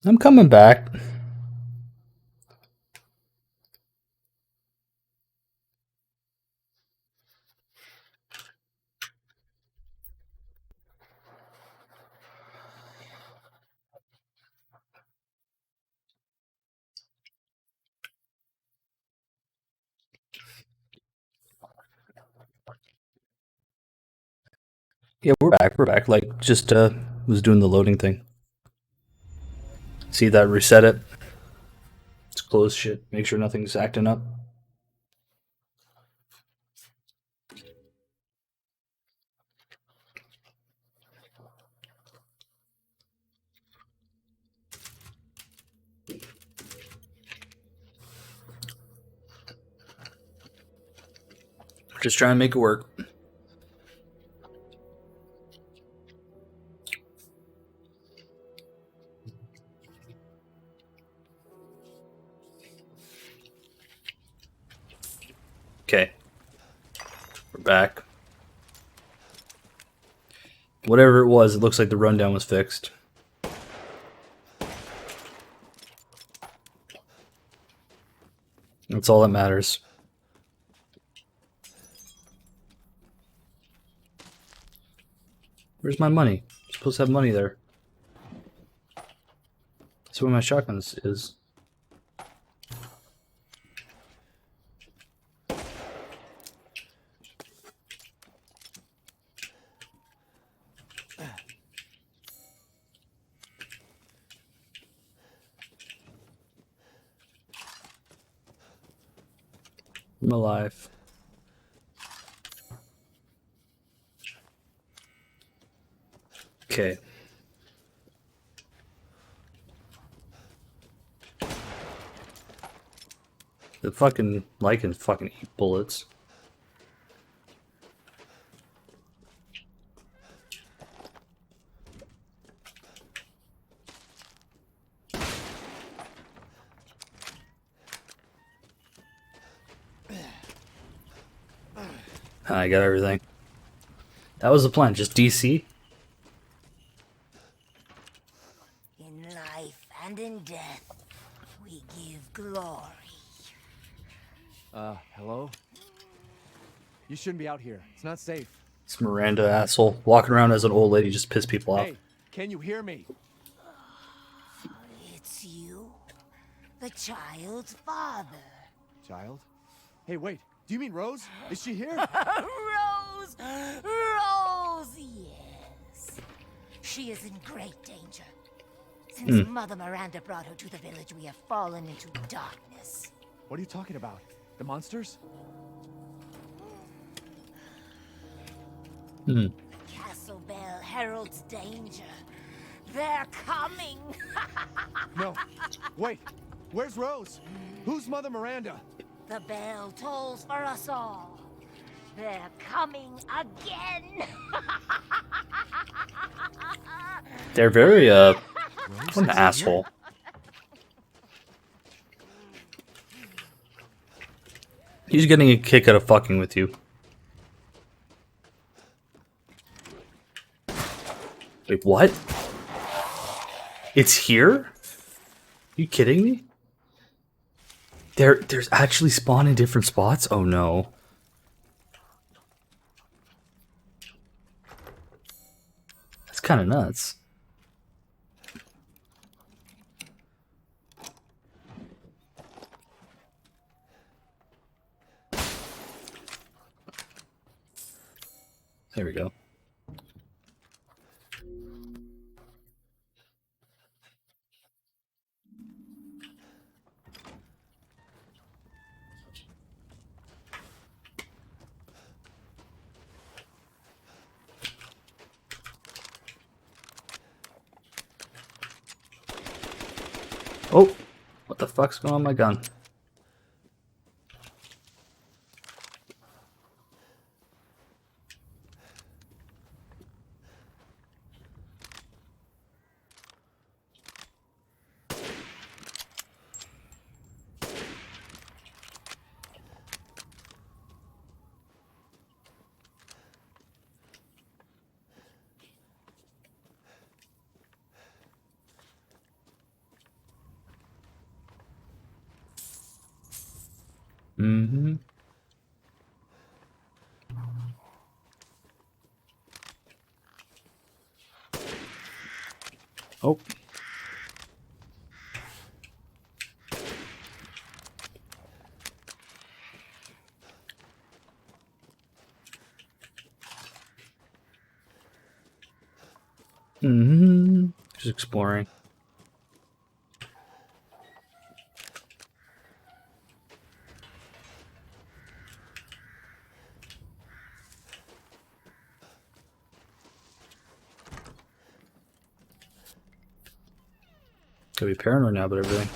I'm coming back. Yeah, we're back. We're back. Like, just was doing the loading thing. See that? Reset it. Let's close shit. Make sure nothing's acting up. Just trying to make it work. Okay, we're back. Whatever it was, it looks like the rundown was fixed. That's all that matters. Where's my money? I'm supposed to have money there. That's where my shotgun is. I'm alive. Okay. The fucking Lycans fucking eat bullets. I got everything. That was the plan. Just DC. In life and in death, we give glory. Hello? You shouldn't be out here. It's not safe. This Miranda asshole walking around as an old lady just piss people off. Hey, can you hear me? It's you, the child's father. Child? Hey, wait. Do you mean Rose? Is she here? Rose! Rose, yes. She is in great danger. Since Mother Miranda brought her to the village, we have fallen into darkness. What are you talking about? The monsters? Castle bell heralds danger. They're coming. No. Wait. Where's Rose? Who's Mother Miranda? The bell tolls for us all. They're coming again. They're very Rose what an is asshole. He's getting a kick out of fucking with you. Wait, what? It's here? Are you kidding me? There's actually spawn in different spots? Oh no. That's kind of nuts. There we go. Oh, what the fuck's going on with my gun? Mm-hmm. Oh. Mm-hmm. Just exploring. Gotta be paranoid now about everything.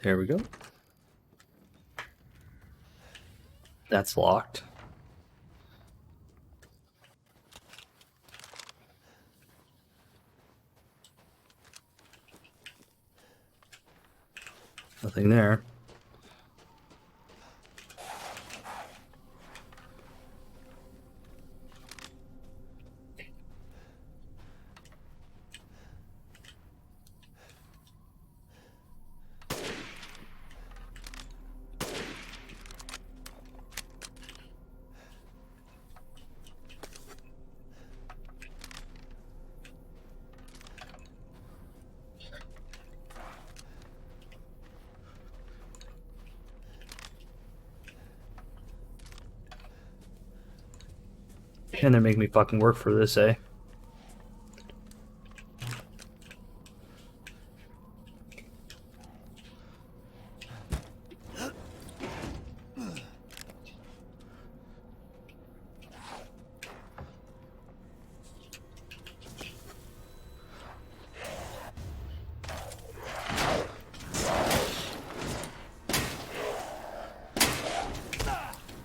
There we go. That's locked. Nothing there. And they make me fucking work for this, eh?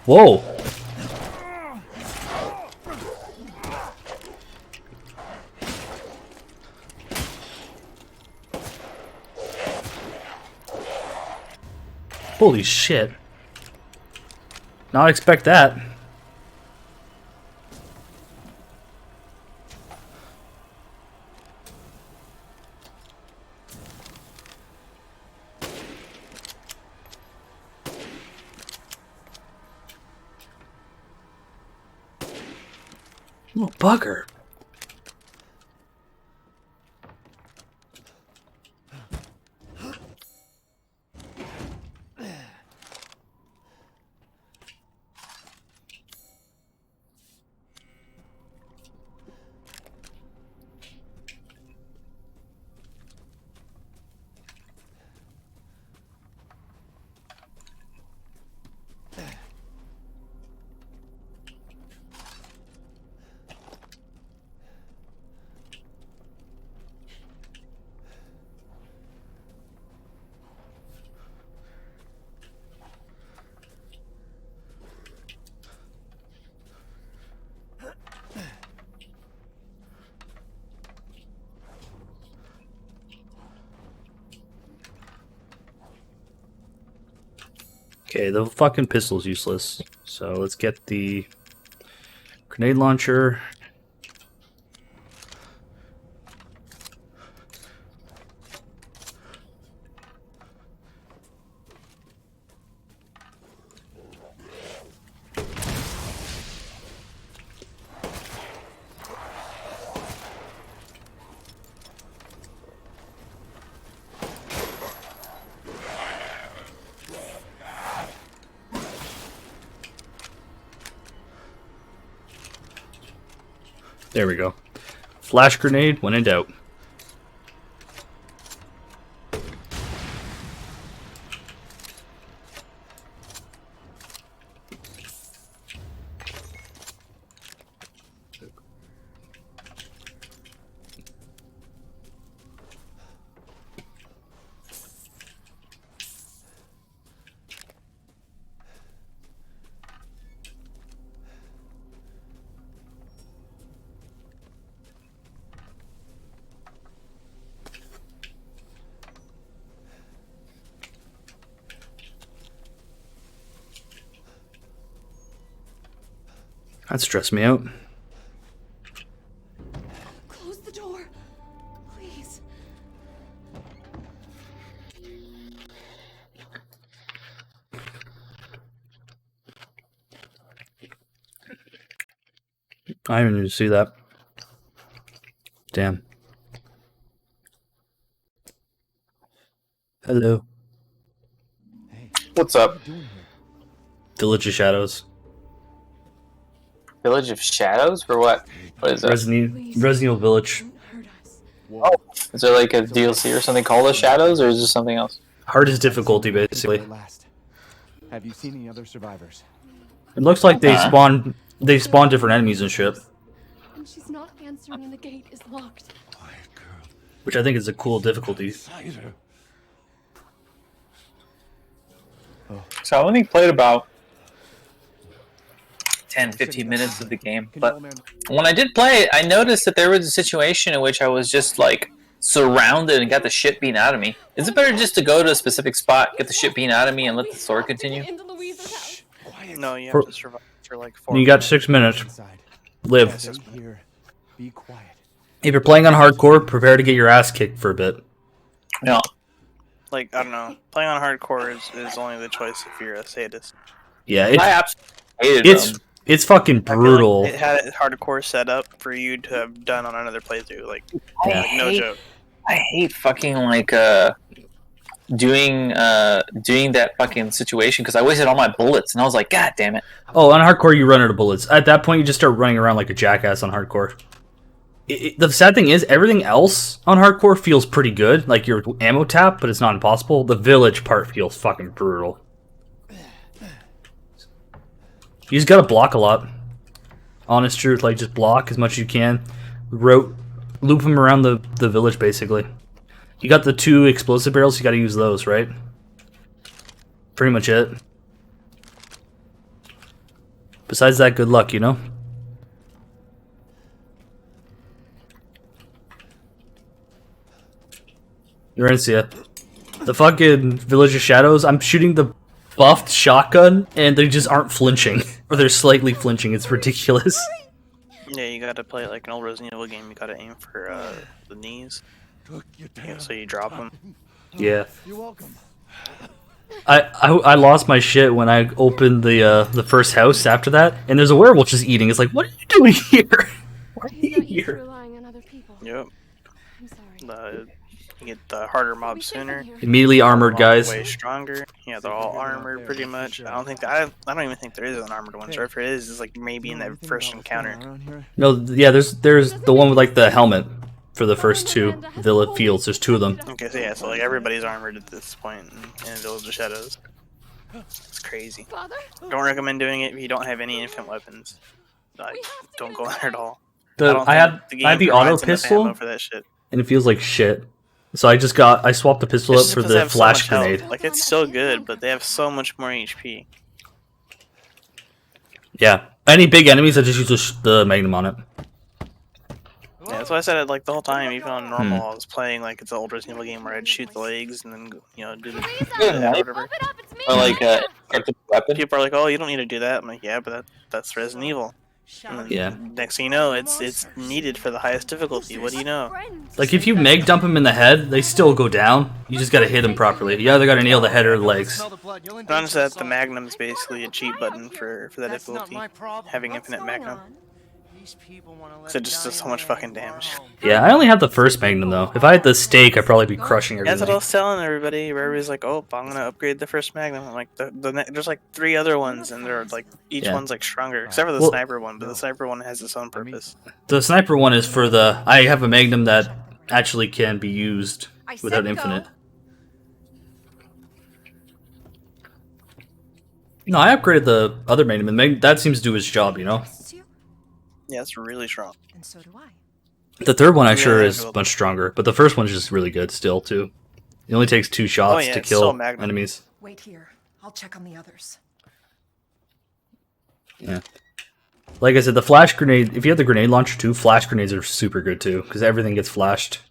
Whoa! Holy shit. Not expect that. Little bugger. Okay, the fucking pistol's useless. So let's get the grenade launcher. There we go. Flash grenade when in doubt. That stressed me out. I didn't even see that. Damn. Hello. Hey, What's what are up? you doing here? Village of Shadows. Village of Shadows for what? What is that? Resident Evil Village. Whoa. Is there like a DLC or something called the Shadows, or is this something else? Hardest difficulty, Looking basically. for it last. Have you seen any other survivors? It looks like they Uh-huh. spawn different enemies and shit, And she's not answering and the gate is locked. which I think is a cool difficulty. So I only played about 10, 15 minutes of the game, Can you but old man- when I did play it, I noticed that there was a situation in which I was just like surrounded and got the shit beaten out of me. Is it better just to go to a specific spot, get the shit beaten out of me, and let the story continue? Into Louisa's house. Quiet. No, you For- have to survive for like 4 You got minutes. 6 minutes. Inside. Live. Stay here. Be quiet. If you're playing on hardcore, prepare to get your ass kicked for a bit. No. Like, I don't know. Playing on hardcore is only the choice if you're a sadist. Yeah, I absolutely hated it's them. it's fucking I feel brutal. like it had it hardcore set up for you to have done on another playthrough. Like, Yeah. like no joke. I hate fucking like doing that fucking situation because I wasted all my bullets and I was like, God damn it. Oh, on hardcore, you run out of bullets. At that point, you just start running around like a jackass on hardcore. The sad thing is, everything else on hardcore feels pretty good. Like your ammo tap, but it's not impossible. The village part feels fucking brutal. You just gotta block a lot. Honest truth, like just block as much as you can. Loop them around the village, basically. You got the 2 explosive barrels, you gotta use those, right? Pretty much it. Besides that, good luck, you know? Urencia. The fucking Village of Shadows, I'm shooting the buffed shotgun, and they just aren't flinching. Or they're slightly flinching, it's ridiculous. Yeah, you gotta play it like an old Resident Evil game. You gotta aim for the knees, so you drop them. Yeah. You're welcome. I lost my shit when I opened the first house after that, and there's a werewolf just eating. It's like, what are you doing here? Why are He's you not used to here? relying on other people. Yep. I'm sorry. You get the harder We mobs safe in sooner. here. Immediately armored guys. Way stronger. Yeah, they're all armored pretty much. I don't think that. I don't even think there is an armored one. Or if it is, it's like maybe in You know that anything first about what's going encounter. on around here? No, yeah, there's the one with like the helmet for the first 2 Villa Fields. There's 2 of them. Okay, so yeah, so like everybody's armored at this point in Village of Shadows. It's crazy. Father? Don't recommend doing it if you don't have any infant weapons. Like, don't go there at all. I had the auto provides enough pistol, ammo for that shit. and it feels like shit. So I swapped the pistol It's up just for because they the have so flash much health. grenade. Like it's so good, but they have so much more HP. Yeah, any big enemies, I just use the Magnum on it. Yeah, that's why I said it like the whole time. Even on normal, Hmm. I was playing like it's an old Resident Evil game where I'd shoot the legs and then do the Yeah, whatever. Or like a weapon. People are like, "Oh, you don't need to do that." I'm like, "Yeah, but that's Resident Evil." And then Yeah. Next thing you know, it's needed for the highest difficulty. What do you know? Like if you Meg dump them in the head, they still go down. You just gotta hit them properly. You either gotta nail the head or the legs. Notice that the Magnum is basically a cheat button for that That's not difficulty. my problem. Having infinite Magnum. These people wanna let So it just me does so down much and fucking go damage. home. Yeah, I only have the first Magnum though. If I had the stake, I'd probably be crushing Yeah, that's what I everything. was telling everybody. Everybody's like, "Oh, I'm gonna upgrade the first Magnum." I'm like, there's like 3 other ones, and they're like each Yeah. one's like stronger, except for the Well- sniper one. But the sniper one has its own purpose. The sniper one is for the. I have a Magnum that actually can be used without infinite. No, I upgraded the other Magnum, and that seems to do its job, you know? Yeah, it's really strong. And so do I. The third one, I'm Yeah, sure, I is feel- much stronger, but the first one's just really good still, too. It only takes 2 shots yeah, to it's still kill Magnum. enemies. Wait here. I'll check on the others. Yeah. Like I said, the flash grenade, if you have the grenade launcher too, flash grenades are super good too, because everything gets flashed.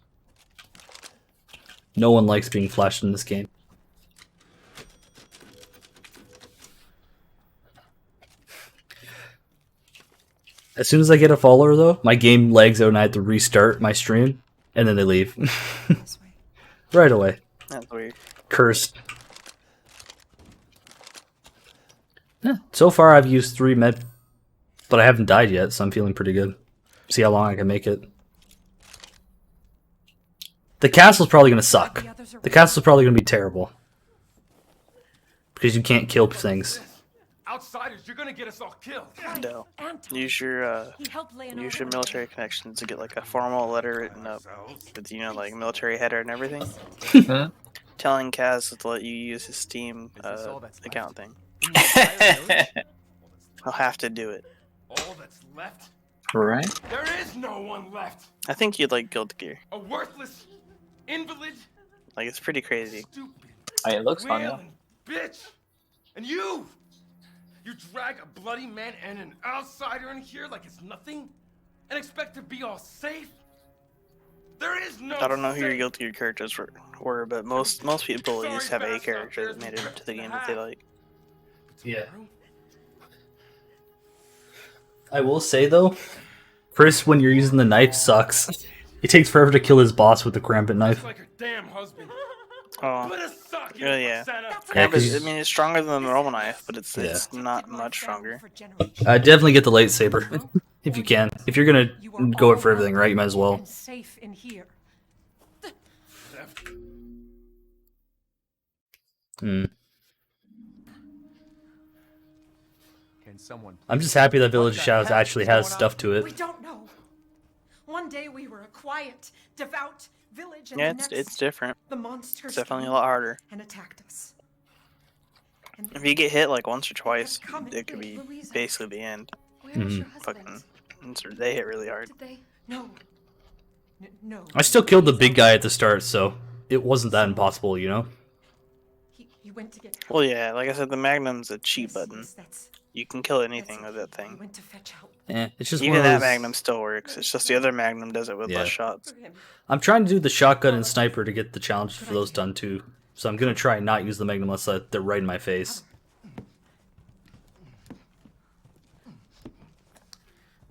No one likes being flashed in this game. As soon as I get a follower though, my game lags out and I have to restart my stream, and then they leave. This way. Right away. That's weird. Cursed. Yeah, so far I've used 3 med but I haven't died yet, so I'm feeling pretty good. See how long I can make it. The castle's probably gonna suck. The castle's probably gonna be terrible. Because you can't kill things. Outsiders, you're gonna get us all killed. No. Use your military connections to get like a formal letter written up with, you know, like military header and everything. Telling Kaz to let you use his Steam account thing. I'll have to do it. All that's left? Right? There is no one left. I think you'd like Guild Gear. A worthless invalid. Like, it's pretty crazy. Stupid. It looks fun, yeah. wailing bitch. And you drag a bloody man and an outsider in here like it's nothing, and expect to be all safe. There is no. I don't know who your safe. Guild Gear characters were, but most people just have a character that made it into the game that they like. Yeah. I will say though, first when you're using the knife sucks. It takes forever to kill his boss with the Krambit knife. Like her damn husband. Oh. Put a sock in Yeah, it, yeah. Roxana. Yeah, But, 'cause I mean, it's stronger than the normal knife, but it's not much stronger. definitely get the lightsaber if you can. If you're gonna go it for everything, right? You might as well. Safe in here. Hmm. Can someone I'm just happy that Village of Shadows actually has stuff to We it. don't know. One day we were a quiet, devout village, and Yeah, the next, it's different. the monsters It's definitely a came lot harder. and attacked us. And If you get hit like once or twice, come and it could get be Louisa. basically the end. Where is your husband? Fucking, they hit really hard. Did they? no, no. I still killed the big guy at the start, so it wasn't that impossible, you know? He went to get help. Well, yeah, like I said, the Magnum's a cheat Yes, button. yes, that's You can kill anything with that He thing. went to fetch help. It's just Even one of that those... Magnum still works. It's just the other Magnum does it with Yeah. less shots. For him. I'm trying to do the shotgun and sniper to get the challenge for those done too. So I'm gonna try and not use the Magnum unless they're right in my face.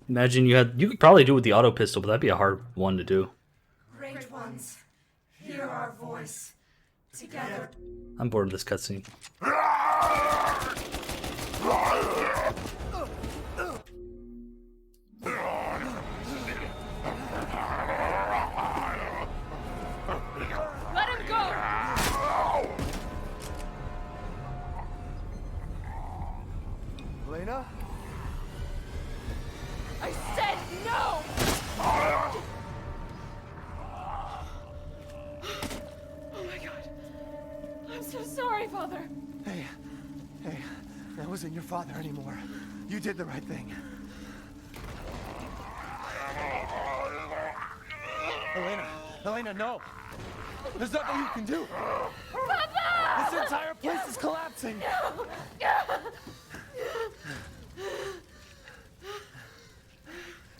Imagine you could probably do it with the auto pistol, but that'd be a hard one to do. Great ones, hear our voice. Together. I'm bored of this cutscene. Let him go! Elena? I said no! Oh my god. I'm so sorry, Father. Hey, that wasn't your father anymore. You did the right thing. Elena, no! There's nothing you can do! Papa! This entire place is collapsing!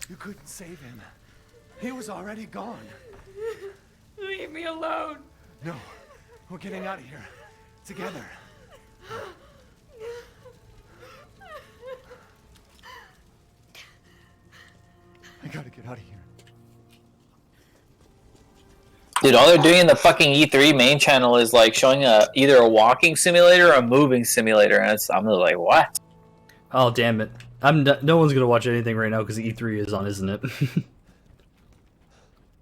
You couldn't save him. He was already gone. Leave me alone. No, we're getting out of here. Together. I gotta get out of here. Dude, all they're doing in the fucking E3 main channel is like showing either a walking simulator or a moving simulator, and I'm just like, what? Oh damn it! No one's gonna watch anything right now because E3 is on, isn't it?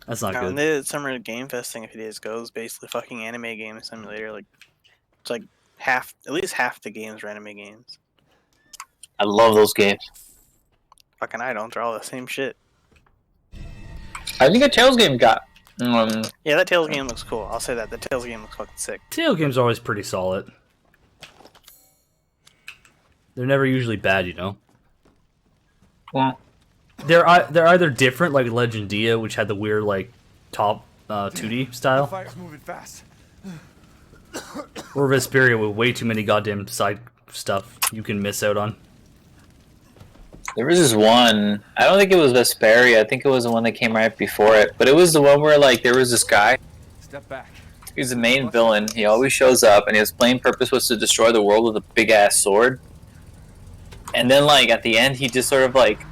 That's not And good. the Summer Game Fest thing a few days ago was basically fucking anime game simulator. Like, it's like at least half the games are anime games. I love those games. Fucking I don't. They're all the same shit. I think a Tales game got. Yeah, that Tales game looks cool. I'll say that. The Tales game looks fucking sick. Tale games are always pretty solid. They're never usually bad, you know. Well, They're either different, like Legendia, which had the weird like top 2D The style, fire's moving fast. or Vesperia with way too many goddamn side stuff you can miss out on. there was this one. I don't think it was Vesperia. I think it was the one that came right before it. But it was the one where like there was this guy. Step back. He's the main villain. He always shows up, and his plain purpose was to destroy the world with a big ass sword. And then, like at the end, he just sort of like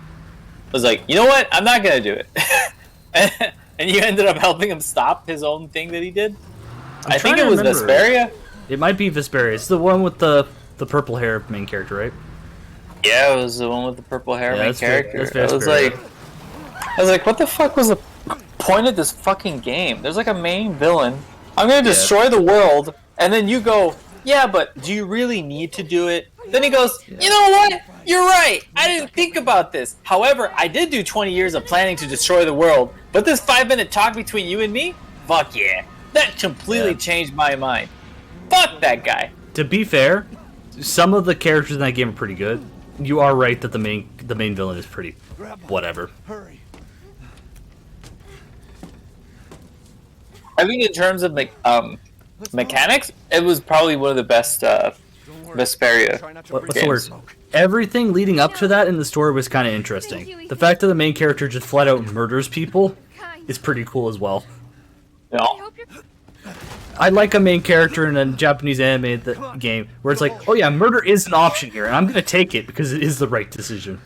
was like, you know what? I'm not gonna do it. And you ended up helping him stop his own thing that he did. I think it trying to was remember. Vesperia. It might be Vesperia. It's the one with the purple hair main character, right? Yeah, it was the one with the purple hair, Yeah, main that's fair- character. that's I was fair. like, what the fuck was the point of this fucking game? There's like a main villain. I'm gonna destroy the world, and then you go, yeah, but do you really need to do it? Then he goes, you know what? You're right. I didn't think about this. However, I did do 20 years of planning to destroy the world, but this 5-minute talk between you and me, fuck yeah, that completely changed my mind. Fuck that guy. To be fair, some of the characters in that game are pretty good. You are right that the main villain is pretty whatever. Hurry. I think in terms of mechanics, it was probably one of the best Vesperia. What's the word? Everything leading up to that in the story was kind of interesting. The fact that the main character just flat out murders people is pretty cool as well. No. I like a main character in a Japanese anime game where it's like, oh yeah, murder is an option here, and I'm gonna take it because it is the right decision.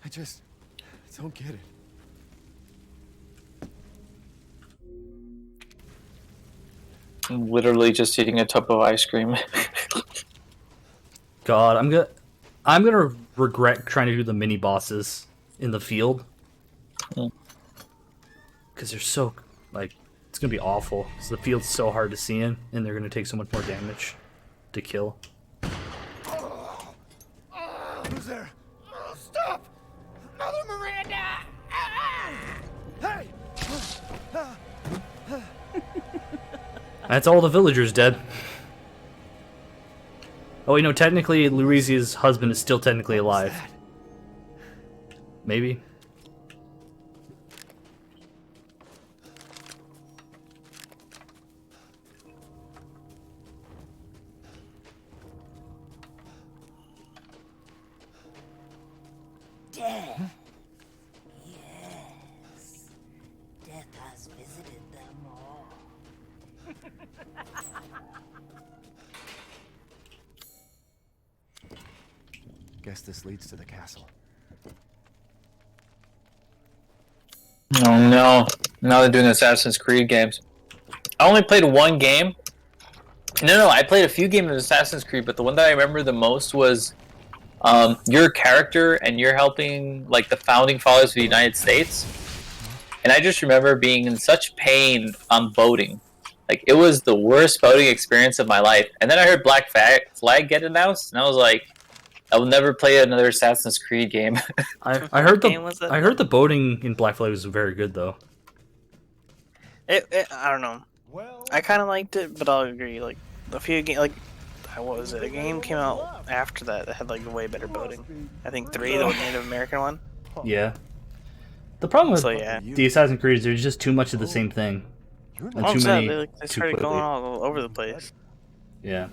I don't get it. I'm literally just eating a tub of ice cream. God, I'm gonna regret trying to do the mini bosses in the field because they're so it's gonna be awful. Because the field's so hard to see in, and they're gonna take so much more damage to kill. Who's there? Stop! Mother Miranda! Hey! That's all the villagers dead. Oh wait, no, technically Louisia's husband is still technically alive. Maybe. Death. Yes. Death has visited them all. Guess this leads to the castle. Oh no. Now they're doing Assassin's Creed games. I only played one game. No, I played a few games of Assassin's Creed, but the one that I remember the most was you're a character and you're helping like the founding fathers of the United States. And I just remember being in such pain on boating. Like, it was the worst boating experience of my life. And then I heard Black Flag get announced, and I was like, I will never play another Assassin's Creed game. I heard game was that? I heard the boating in Black Flag was very good though. I don't know. I kind of liked it, but I'll agree. Like a few games, like what was it? A game came out after that that had like way better boating. I think 3, the Native American one. Yeah. The problem with So yeah, the Assassin's Creed is there's just too much of the same thing. And well, too many they too started quickly. going all over the place. Yeah.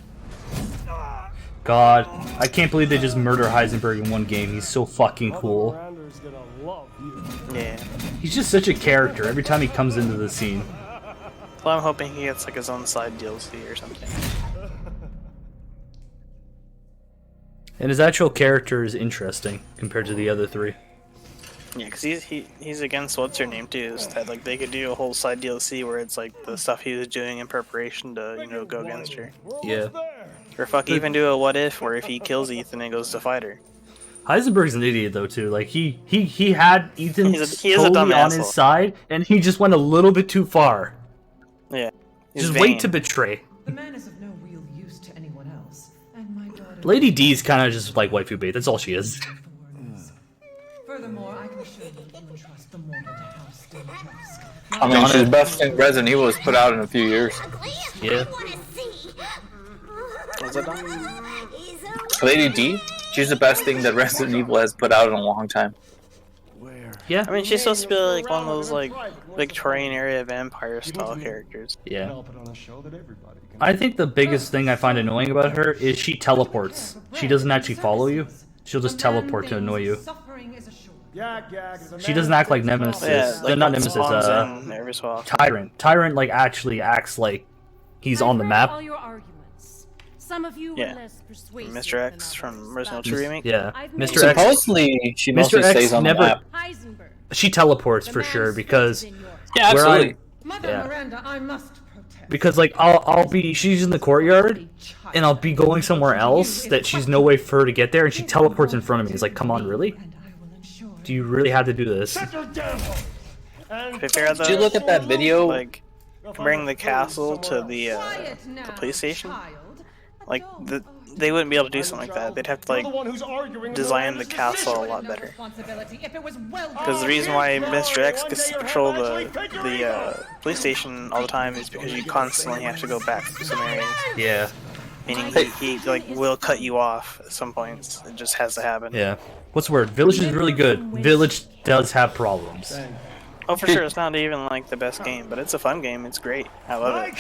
God, I can't believe they just murder Heisenberg in one game. He's so fucking cool. Yeah. He's just such a character every time he comes into the scene. So I'm hoping he gets like his own side DLC or something. And his actual character is interesting compared to the other 3. Yeah, because he's against what's her name too. Is that like they could do a whole side DLC where it's like the stuff he was doing in preparation to go against her. Yeah. Or fuck, even do a what if where if he kills Ethan and goes to fight her. Heisenberg's an idiot though too. Like he had Ethan He is a dumb totally on asshole. his side, and he just went a little bit too far. Yeah. He's Just vain. wait to betray. The man is of no real use to anyone else, and my daughter. Lady D's kind of just like waifu bait. That's all she is. Furthermore, I can assure you that you entrust the mortal to House Dimitrescu. I mean, she's best thing Resident Evil was put out in a few years. Yeah. Was that done? Lady D, she's the best thing that Resident Evil has put out in a long time. Yeah. I mean, she's supposed to be like one of those like Victorian era vampire style characters. Yeah. I think the biggest thing I find annoying about her is she teleports. She doesn't actually follow you. She'll just teleport to annoy you. She doesn't act like Nemesis. Yeah, like Not Nemesis. spawns in every so often. Tyrant. Tyrant like actually acts like he's on the map. All your arguments. Some of you Yeah. were less persuasive Mr. X than from others, Resident but Evil 2 remake. Yeah. I've Mr. made X. Supposedly, she mostly Mr. X stays on never. the map. Heisenberg. She teleports The for man's sure faith because is in yours. Yeah, where absolutely. Mother Yeah. Miranda, I must protest. Because like she's in the courtyard, and I'll be going somewhere else that she's no way for her to get there, and she teleports in front of me. It's like, come on, really? Do you really have to do this? Did you look at that video? Like, bring the castle to the police station? Like, they wouldn't be able to do something like that. They'd have to, like, design the castle a lot better. Because the reason why Mr. X gets to patrol the police station all the time is because you constantly have to go back to some areas. Yeah. Meaning he like, will cut you off at some points. It just has to happen. Yeah. What's the word? Village is really good. Village does have problems. Oh, for sure, it's not even, like, the best game, but it's a fun game. It's great. I love it.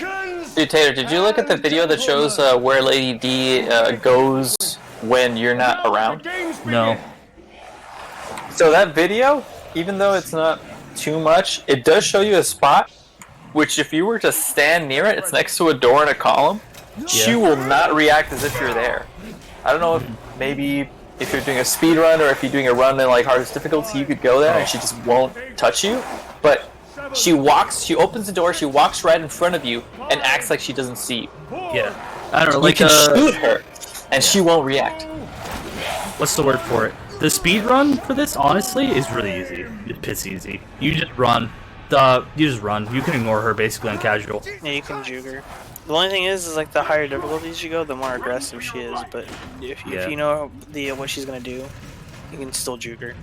Dude, Tater, did you look at the video that shows where Lady D goes when you're not around? No. So that video, even though it's not too much, it does show you a spot, which if you were to stand near it, it's next to a door and a column. She will not react as if you're there. I don't know if maybe if you're doing a speed run or if you're doing a run in like hardest difficulty, you could go there and she just won't touch you. But she opens the door, she walks right in front of you and acts like she doesn't see you. Yeah. I don't know, You can shoot her and she won't react. What's the word for it? The speed run for this, honestly, is really easy. It's piss easy. You just run. You just run. You can ignore her basically on casual. Yeah, you can juke her. The only thing is like the higher difficulties you go, the more aggressive she is. But if you know what she's gonna do, you can still juke her.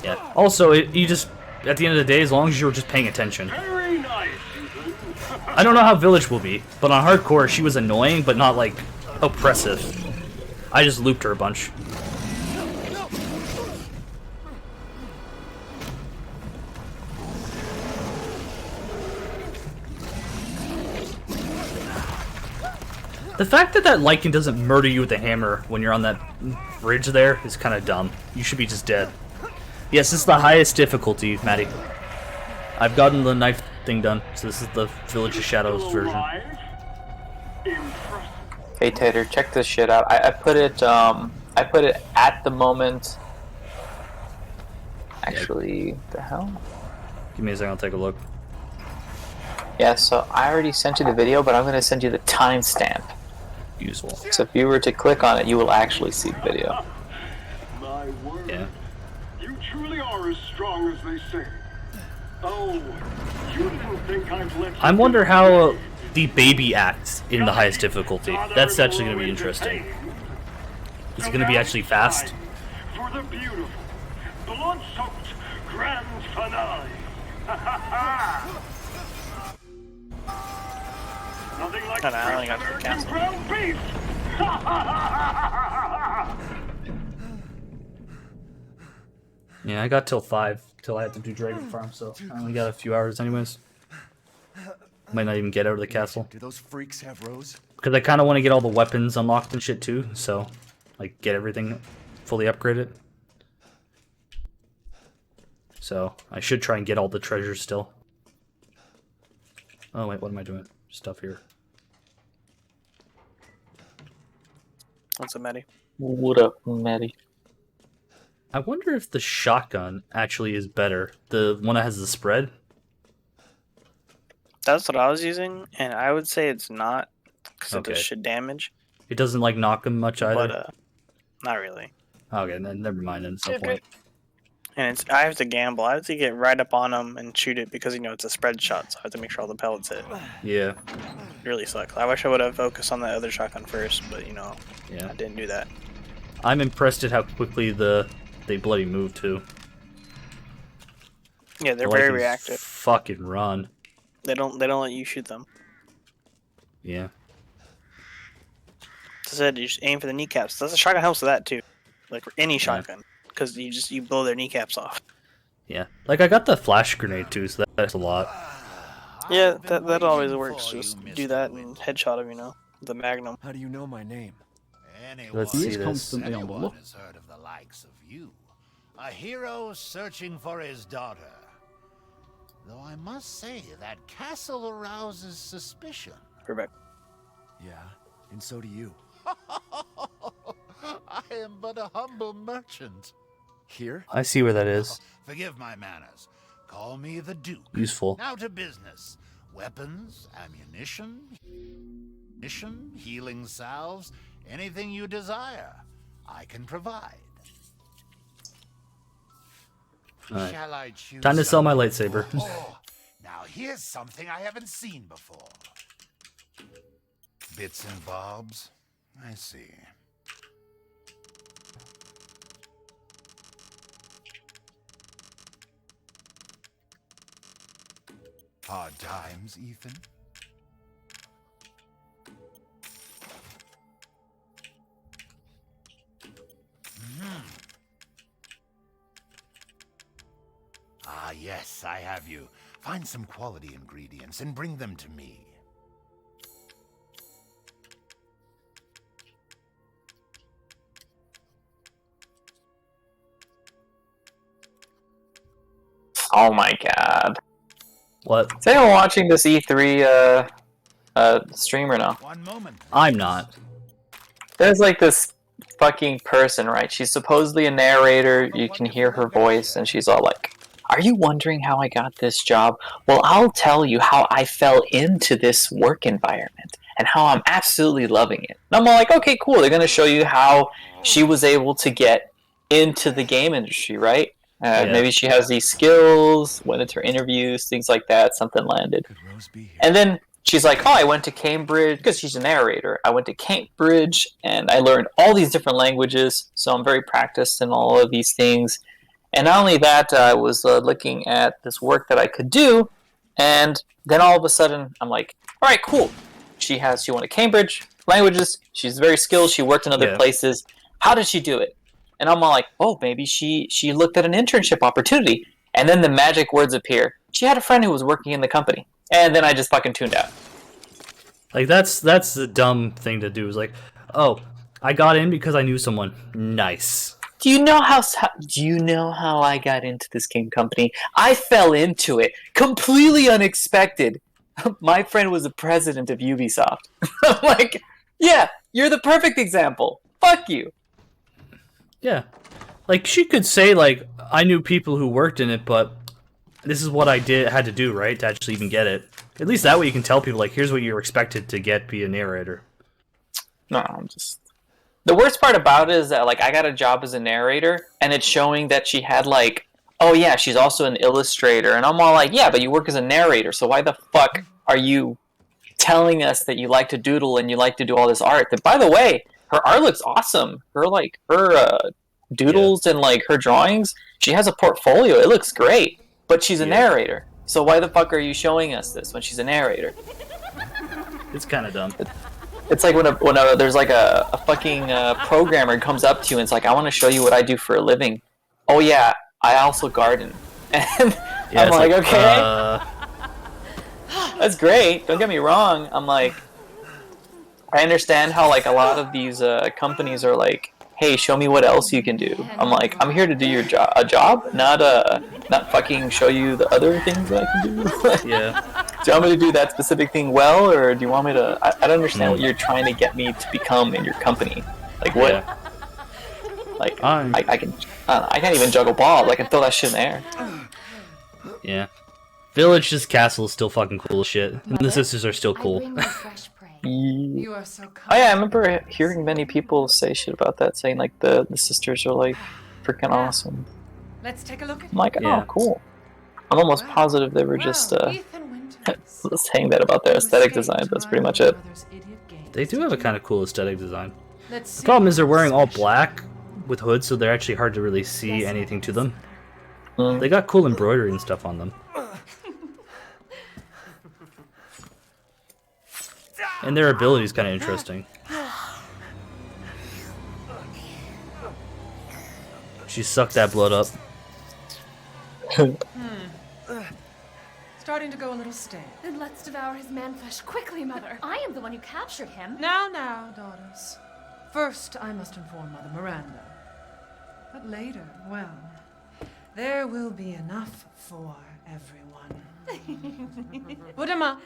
Yeah. Also, you just at the end of the day, as long as you're just paying attention. I don't know how Village will be, but on hardcore she was annoying, but not like oppressive. I just looped her a bunch. The fact that Lycan doesn't murder you with a hammer when you're on that bridge there is kind of dumb. You should be just dead. Yes, this is the highest difficulty, Maddie. I've gotten the knife thing done, so this is the Village of Shadows version. Hey Tater, check this shit out. I put it at the moment. Actually, the hell? Give me a second, I'll take a look. Yeah, so I already sent you the video, but I'm gonna send you the timestamp. Useful. So if you were to click on it, you will actually see the video. Yeah. You truly are as strong as they say. Oh, you didn't think I'd let I wonder how the baby acts in the highest difficulty. That's actually going to be interesting. Is it going to be actually fast? For the beautiful, blood-soaked grand finale. Nothing like I only got to the castle. ground beef. Yeah, I got till 5, till I had to do Dragon Farm, so I only got a few hours anyways. Might not even get out of the castle. Do those freaks have Rose? Because I kind of want to get all the weapons unlocked and shit too, so, like, get everything fully upgraded. So, I should try and get all the treasures still. Oh wait, what am I doing? Stuff here. What's up, Maddie? What up, Maddie? I wonder if the shotgun actually is better. The one that has the spread? That's what I was using, and I would say it's not, because Okay. it does shit damage. It doesn't, like, knock him much either? But, not really. Okay, then never mind then, no point. And I have to gamble. I have to get right up on them and shoot it because, you know, it's a spread shot, so I have to make sure all the pellets hit. Yeah. It really sucks. I wish I would have focused on the other shotgun first, but, you know, Yeah. I didn't do that. I'm impressed at how quickly they bloody move too. Yeah, they're All I very can reactive. Fucking run. They don't let you shoot them. Yeah. As I said, you just aim for the kneecaps. That's a shotgun helps with that too. Like for any shotgun. Because you blow their kneecaps off. Yeah. Like I got the flash grenade too, so that's a lot. Yeah, that always works. Just do that and headshot him, you know. The Magnum. How do you know my name? Let's see this. Constantly on the look. Has heard of the likes of you. A hero searching for his daughter. Though I must say that castle arouses suspicion. We're back. Yeah, and so do you. I am but a humble merchant. Here? I see where that is. Forgive my manners. Call me the Duke. Useful. Now to business. Weapons, ammunition, healing salves, anything you desire, I can provide. Alright. Shall I choose Time to sell my something? lightsaber. Oh, now here's something I haven't seen before. Bits and bobs. I see. Hard times, Ethan. Ah, yes, I have you. Find some quality ingredients and bring them to me. Oh my god. What? Is anyone watching this E3 stream or no? One moment. I'm not. There's like this fucking person, right? She's supposedly a narrator. You can hear her voice, and she's all like, "Are you wondering how I got this job? Well, I'll tell you how I fell into this work environment and how I'm absolutely loving it." And I'm all like, "Okay, cool." They're gonna show you how she was able to get into the game industry, right? Maybe she has these skills, went into her interviews, things like that, something landed. And then she's like, "Oh, I went to Cambridge," because she's a narrator. "I went to Cambridge and I learned all these different languages, so I'm very practiced in all of these things. And not only that, I was looking at this work that I could do, and then all of a sudden, I'm like, all right, cool. She went to Cambridge, languages, she's very skilled, she worked in other places. How did she do it?" And I'm all like, oh, maybe she looked at an internship opportunity. And then the magic words appear. She had a friend who was working in the company. And then I just fucking tuned out. Like, that's the dumb thing to do. Is like, oh, I got in because I knew someone. Nice. Do you know how I got into this game company? I fell into it. Completely unexpected. My friend was the president of Ubisoft. I'm like, yeah, you're the perfect example. Fuck you. Yeah. Like, she could say, like, I knew people who worked in it, but this is what I had to do, right, to actually even get it. At least that way you can tell people, like, here's what you're expected to get, be a narrator. No, I'm just... The worst part about it is that, like, I got a job as a narrator, and it's showing that she had, like, oh yeah, she's also an illustrator. And I'm all like, yeah, but you work as a narrator, so why the fuck are you telling us that you like to doodle and you like to do all this art? That, by the way, her art looks awesome. Her doodles and, like, her drawings, she has a portfolio. It looks great. But she's a narrator. So why the fuck are you showing us this when she's a narrator? It's kind of dumb. It's like when there's like a fucking programmer comes up to you and it's like, I want to show you what I do for a living. Oh yeah, I also garden. And I'm like, okay. That's great. Don't get me wrong. I'm like, I understand how, like, a lot of these companies are like, hey, show me what else you can do. I'm like, I'm here to do your job, not fucking show you the other things that I can do. Yeah. Do you want me to do that specific thing well, or do you want me to... I don't understand what you're trying to get me to become in your company. Like, what? Yeah. Like, I can't even juggle balls. I can throw that shit in the air. Yeah. Village's castle is still fucking cool as shit. And the sisters are still cool. You are so Oh yeah, I remember hearing many people say shit about that, saying like the sisters are like freaking awesome. Let's take a look at I'm like, oh, cool. I'm almost positive they were just saying that about their aesthetic design. That's pretty much it. They do have a kind of cool aesthetic design. The problem is they're wearing all black with hoods, so they're actually hard to really see anything to them. They got cool embroidery and stuff on them. And their ability is kind of interesting. She sucked that blood up. Starting to go a little stale. Then let's devour his man flesh quickly, Mother. I am the one who captured him. Now, daughters. First, I must inform Mother Miranda. But later, well, there will be enough for everyone. Put him up.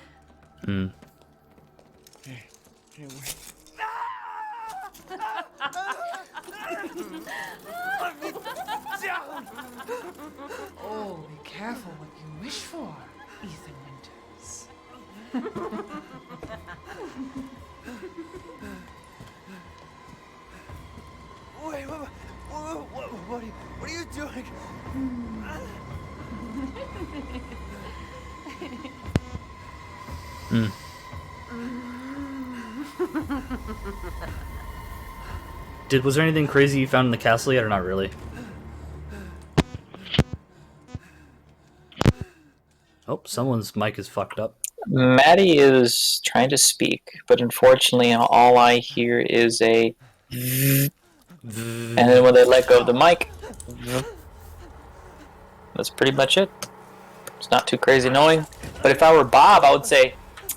Oh, be careful what you wish for, Ethan Winters. Wait, what are you doing? Was there anything crazy you found in the castle yet, or not really? Oh, someone's mic is fucked up. Maddie is trying to speak, but unfortunately all I hear is a and then when they let go of the mic, that's pretty much it. It's not too crazy annoying. But if I were Bob, I would say,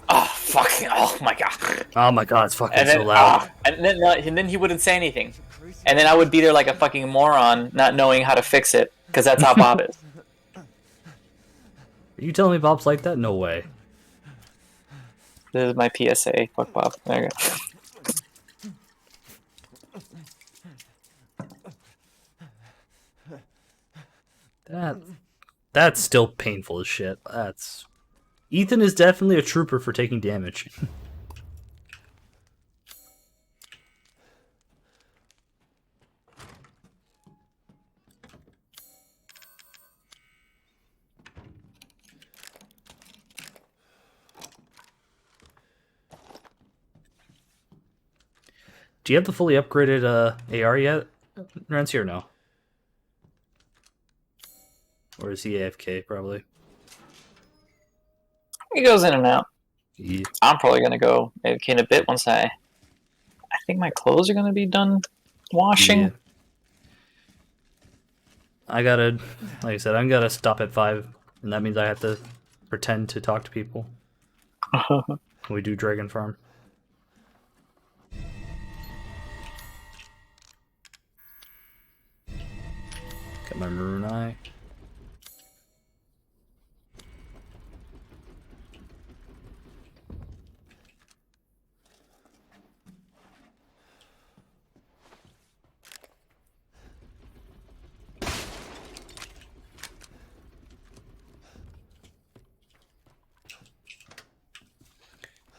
oh, fuck, oh my god. Oh my god, it's fucking And then, so loud. and then he wouldn't say anything. And then I would be there like a fucking moron, not knowing how to fix it, because that's how Bob is. Are you telling me Bob's like that? No way. This is my PSA. Fuck Bob. There you go. That's still painful as shit. Ethan is definitely a trooper for taking damage. Do you have the fully upgraded AR yet, Rancy, or no? Or is he AFK, probably? He goes in and out. Yeah. I'm probably going to go AFK in a bit once I think my clothes are going to be done washing. Yeah. I gotta, like I said, I'm gonna stop at 5, and that means I have to pretend to talk to people. We do Dragon Farm. Got my Maroon Eye.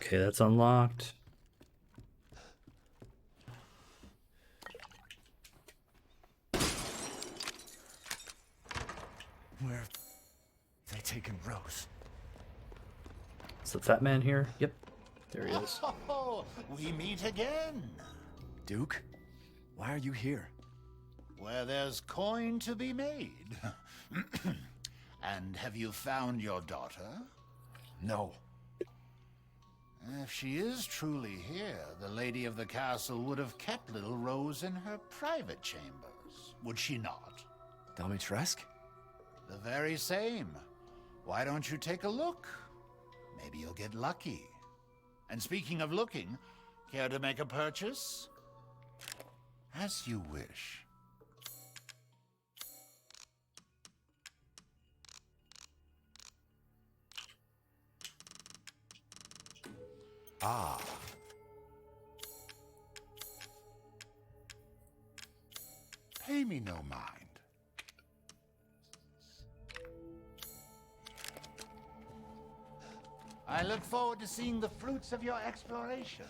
Okay, that's unlocked. Where have they taken Rose? Is the fat man here? Yep. There he is. Oh, we meet again. Duke, why are you here? Where there's coin to be made. And have you found your daughter? No. If she is truly here, the lady of the castle would have kept little Rose in her private chambers, would she not? Dimitrescu? The very same. Why don't you take a look? Maybe you'll get lucky. And speaking of looking, care to make a purchase? As you wish. Ah. Pay me no mind. I look forward to seeing the fruits of your exploration.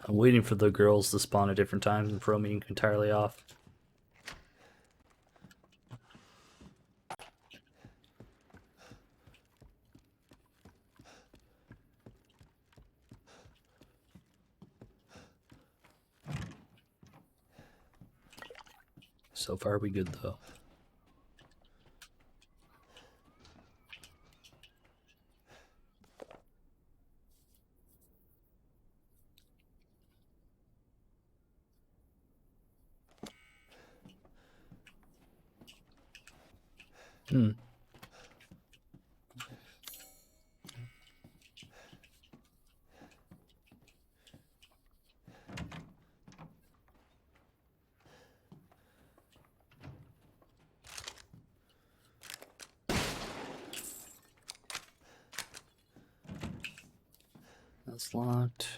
I'm waiting for the girls to spawn at different times and throw me entirely off. So far, we good though. That's locked.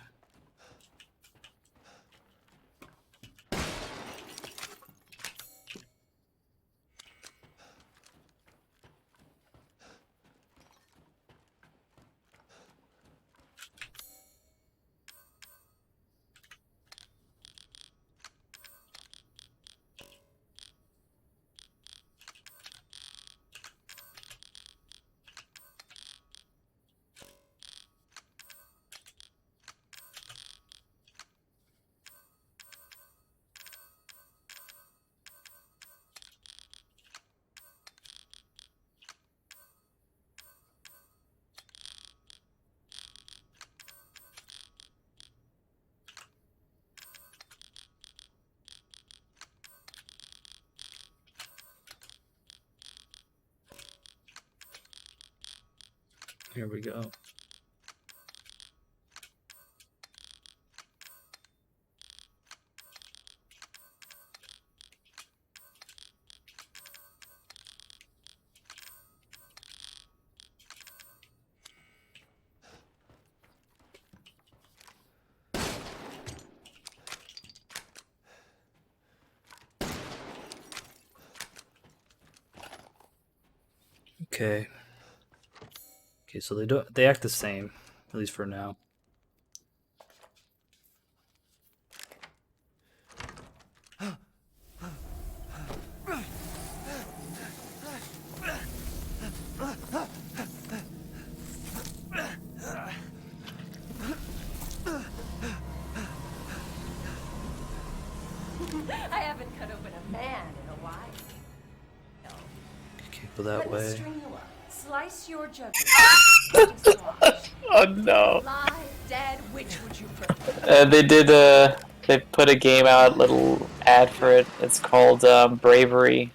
Here we go. Okay. Okay, so they act the same, at least for now. I haven't cut open a man in a while. No. Okay, go that Let me way. string you up. Slice your jugular. Oh no. Live, dead, which would you prefer? They put a game out, little ad for it. It's called Bravery.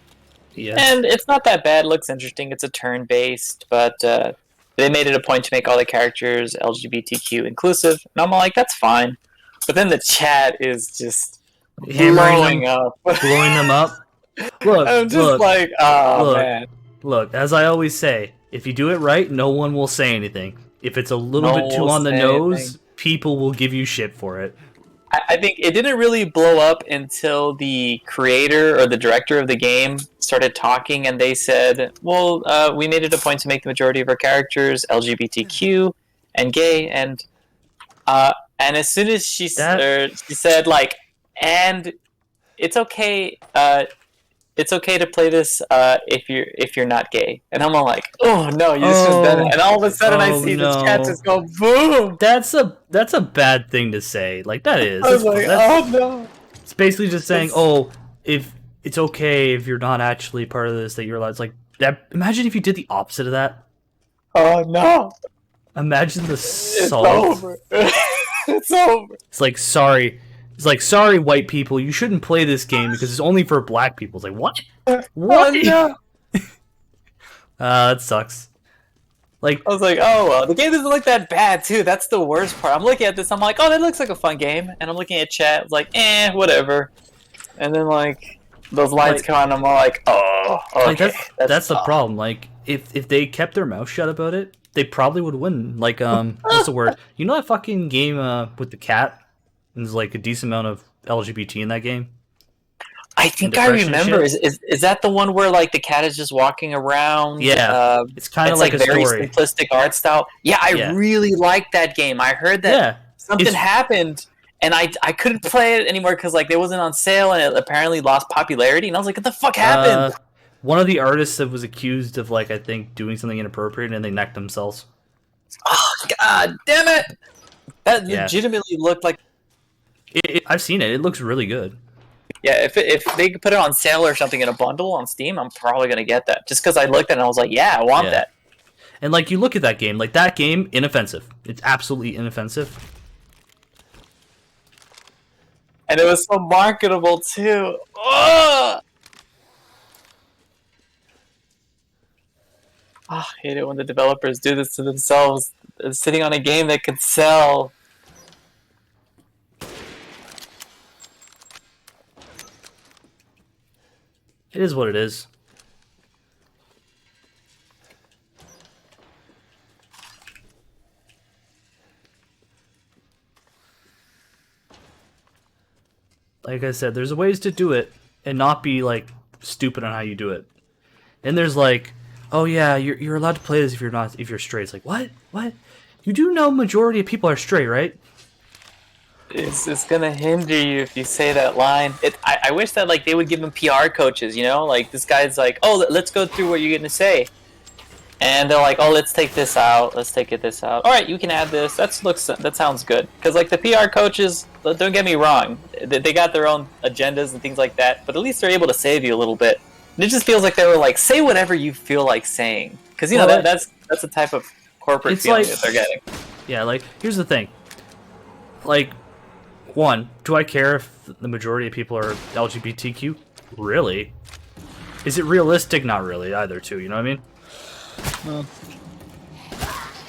Yeah. And it's not that bad. It looks interesting. It's a turn-based, but they made it a point to make all the characters LGBTQ inclusive. And I'm like, that's fine. But then the chat is just blowing up. Blowing them up. Look, I'm just look, like, oh look, man. Look, as I always say, if you do it right, no one will say anything. If it's a little No bit one too will on the say nose, anything. people will give you shit for it. I think it didn't really blow up until the creator or the director of the game started talking, and they said, well, we made it a point to make the majority of our characters LGBTQ and gay, and as soon as she said, like, and it's okay to play this if you're not gay, and I'm all like, oh no, you just done it, and all of a sudden I see this chat just go boom. That's a bad thing to say. Like that is. I was like, oh no. It's basically just saying, oh, if it's okay if you're not actually part of this, that you're allowed. It's like that. Imagine if you did the opposite of that. Oh no. Imagine the It's salt. over. It's over. It's like sorry. It's like sorry, white people. You shouldn't play this game because it's only for black people. It's like what? What? Oh, no. That sucks. Like I was like, oh well, the game doesn't look that bad too. That's the worst part. I'm looking at this. I'm like, oh, that looks like a fun game. And I'm looking at chat. It's like, whatever. And then like those lights come on. I'm all like, oh, okay. Like that's the problem. Like if they kept their mouth shut about it, they probably would win. Like what's the word? You know that fucking game with the cat? And there's like a decent amount of LGBT in that game. I think I remember. Is that the one where like the cat is just walking around? Yeah, it's kind of like a very story. simplistic art style. Yeah, I really liked that game. I heard that something happened, and I couldn't play it anymore because like it wasn't on sale, and it apparently lost popularity. And I was like, what the fuck happened? One of the artists that was accused of like I think doing something inappropriate, and they necked themselves. Oh god, damn it! That legitimately looked like. I've seen it. It looks really good. Yeah, if they could put it on sale or something in a bundle on Steam, I'm probably gonna get that. Just because I looked at it and I was like, yeah, I want that. And like you look at that game, inoffensive. It's absolutely inoffensive. And it was so marketable too. Ugh! I hate it when the developers do this to themselves. They're sitting on a game that could sell. It is what it is. like I said, there's ways to do it and not be like stupid on how you do it. And there's like, oh yeah, you're allowed to play this if you're straight. It's like, what? What? You do know majority of people are straight, right? It's gonna hinder you if you say that line. I wish that like they would give him PR coaches, you know, like this guy's like, oh, let's go through what you're gonna say, and they're like, oh, let's take this out, let's take this out. All right, you can add this. That sounds good. Because like the PR coaches, don't get me wrong, they got their own agendas and things like that, but at least they're able to save you a little bit. And it just feels like they were like, say whatever you feel like saying, because you know that's the type of corporate feeling like, that they're getting. Yeah, like here's the thing, like. One, do I care if the majority of people are LGBTQ? Really? Is it realistic? Not really either, too, you know what I mean? No.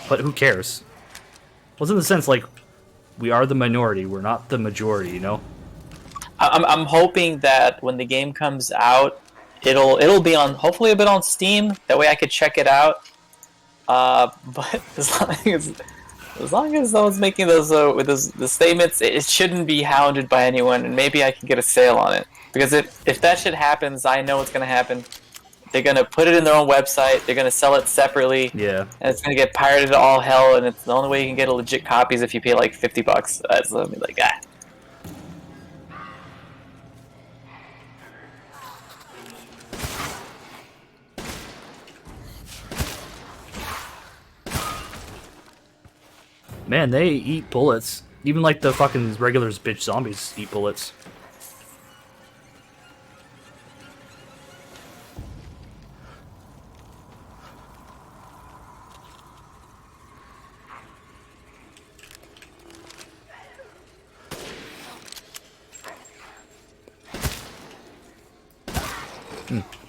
But who cares? Well, it's in the sense, like, we are the minority, we're not the majority, you know? I'm hoping that when the game comes out, it'll be on, hopefully a bit on Steam, that way I could check it out. But as long as no one's making those with the statements, it shouldn't be hounded by anyone, and maybe I can get a sale on it. Because if that shit happens, I know what's gonna happen. They're gonna put it in their own website. They're gonna sell it separately. Yeah. And it's gonna get pirated to all hell. And it's the only way you can get a legit copy is if you pay like $50. That's like ah. Man, they eat bullets. Even like the fucking regular bitch zombies eat bullets.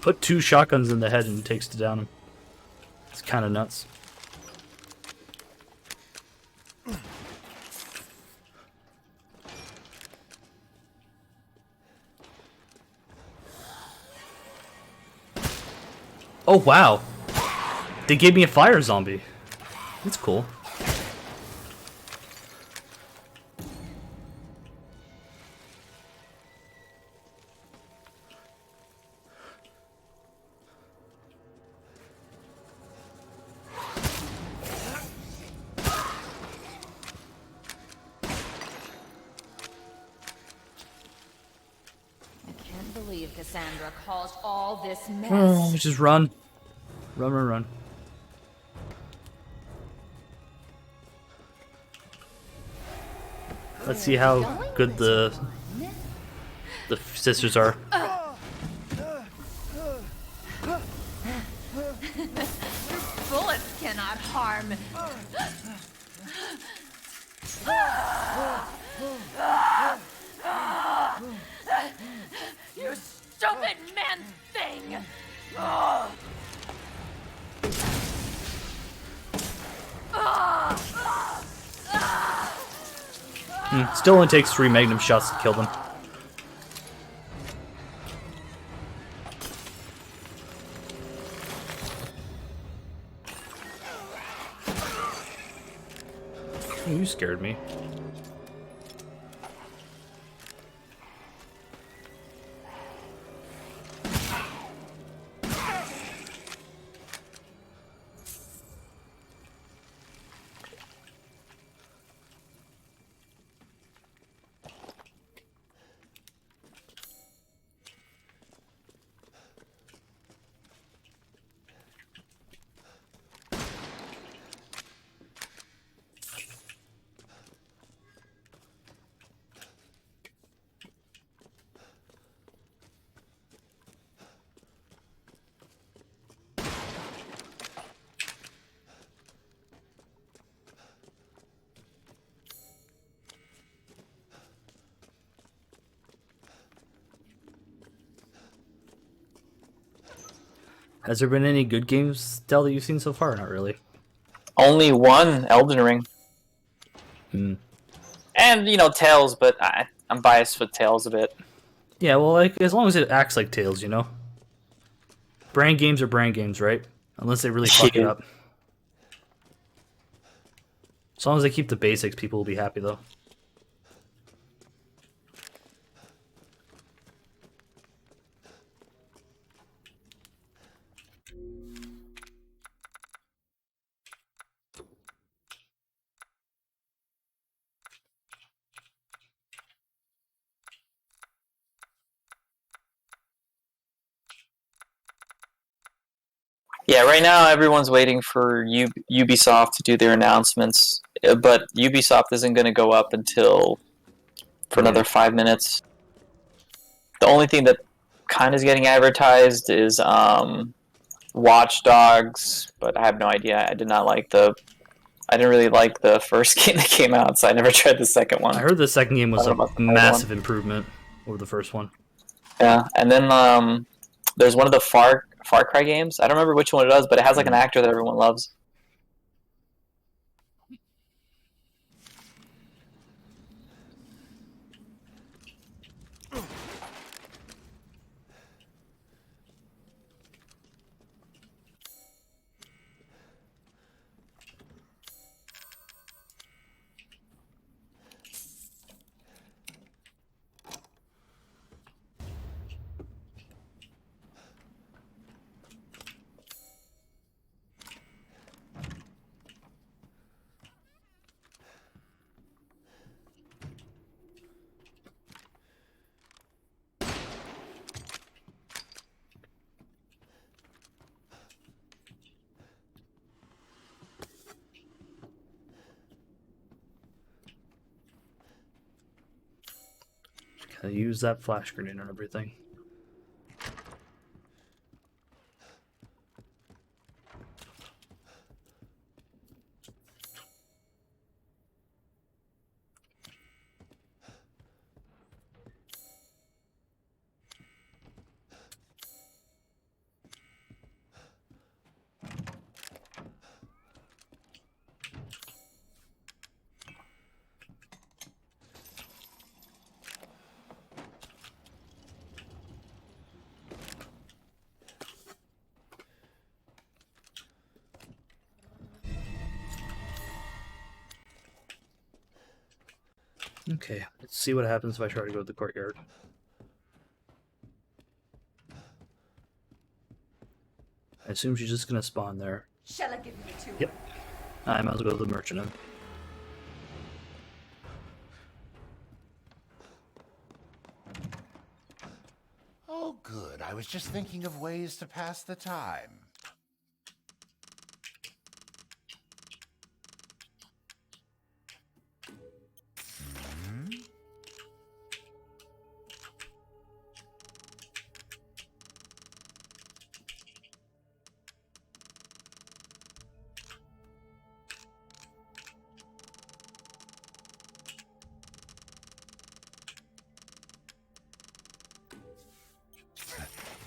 Put 2 shotguns in the head and it takes to down him. It's kind of nuts. Oh wow, they gave me a fire zombie. That's cool. Cassandra caused all this mess. Just run. Run, run, run. Let's see how good the sisters are. Bullets cannot harm. You stupid man thing! Still only takes 3 magnum shots to kill them. Oh, you scared me. Has there been any good games, Del, that you've seen so far? Not really. Only one, Elden Ring. And, you know, Tales, but I'm biased for Tales a bit. Yeah, well, like, as long as it acts like Tales, you know? Brand games are brand games, right? Unless they really fuck it up. As long as they keep the basics, people will be happy, though. Yeah, right now everyone's waiting for Ubisoft to do their announcements, but Ubisoft isn't going to go up until for another 5 minutes. The only thing that kind of is getting advertised is Watch Dogs, but I have no idea. I didn't really like the first game that came out, so I never tried the second one. I heard the second game was I a don't know about the third massive one. improvement over the first one. Yeah, and then there's one of the Far Cry games. I don't remember which one it was, but it has like an actor that everyone loves. Can I use that flash grenade on everything? Okay, let's see what happens if I try to go to the courtyard. I assume she's just gonna spawn there. Shall I give you two? Yep. I might as well go to the merchant inn. Oh, good. I was just thinking of ways to pass the time.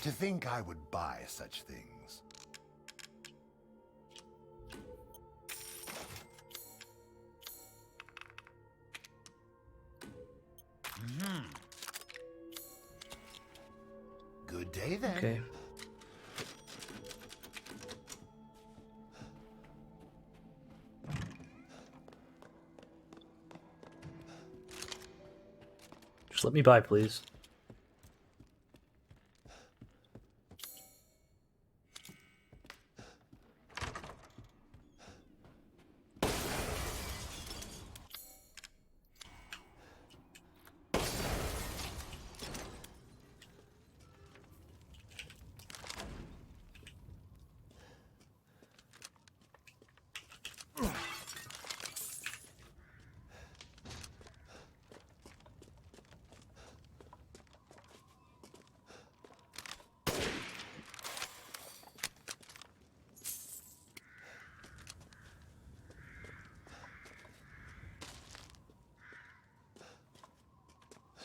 To think I would buy such things. Good day then. Okay. Just let me buy, please.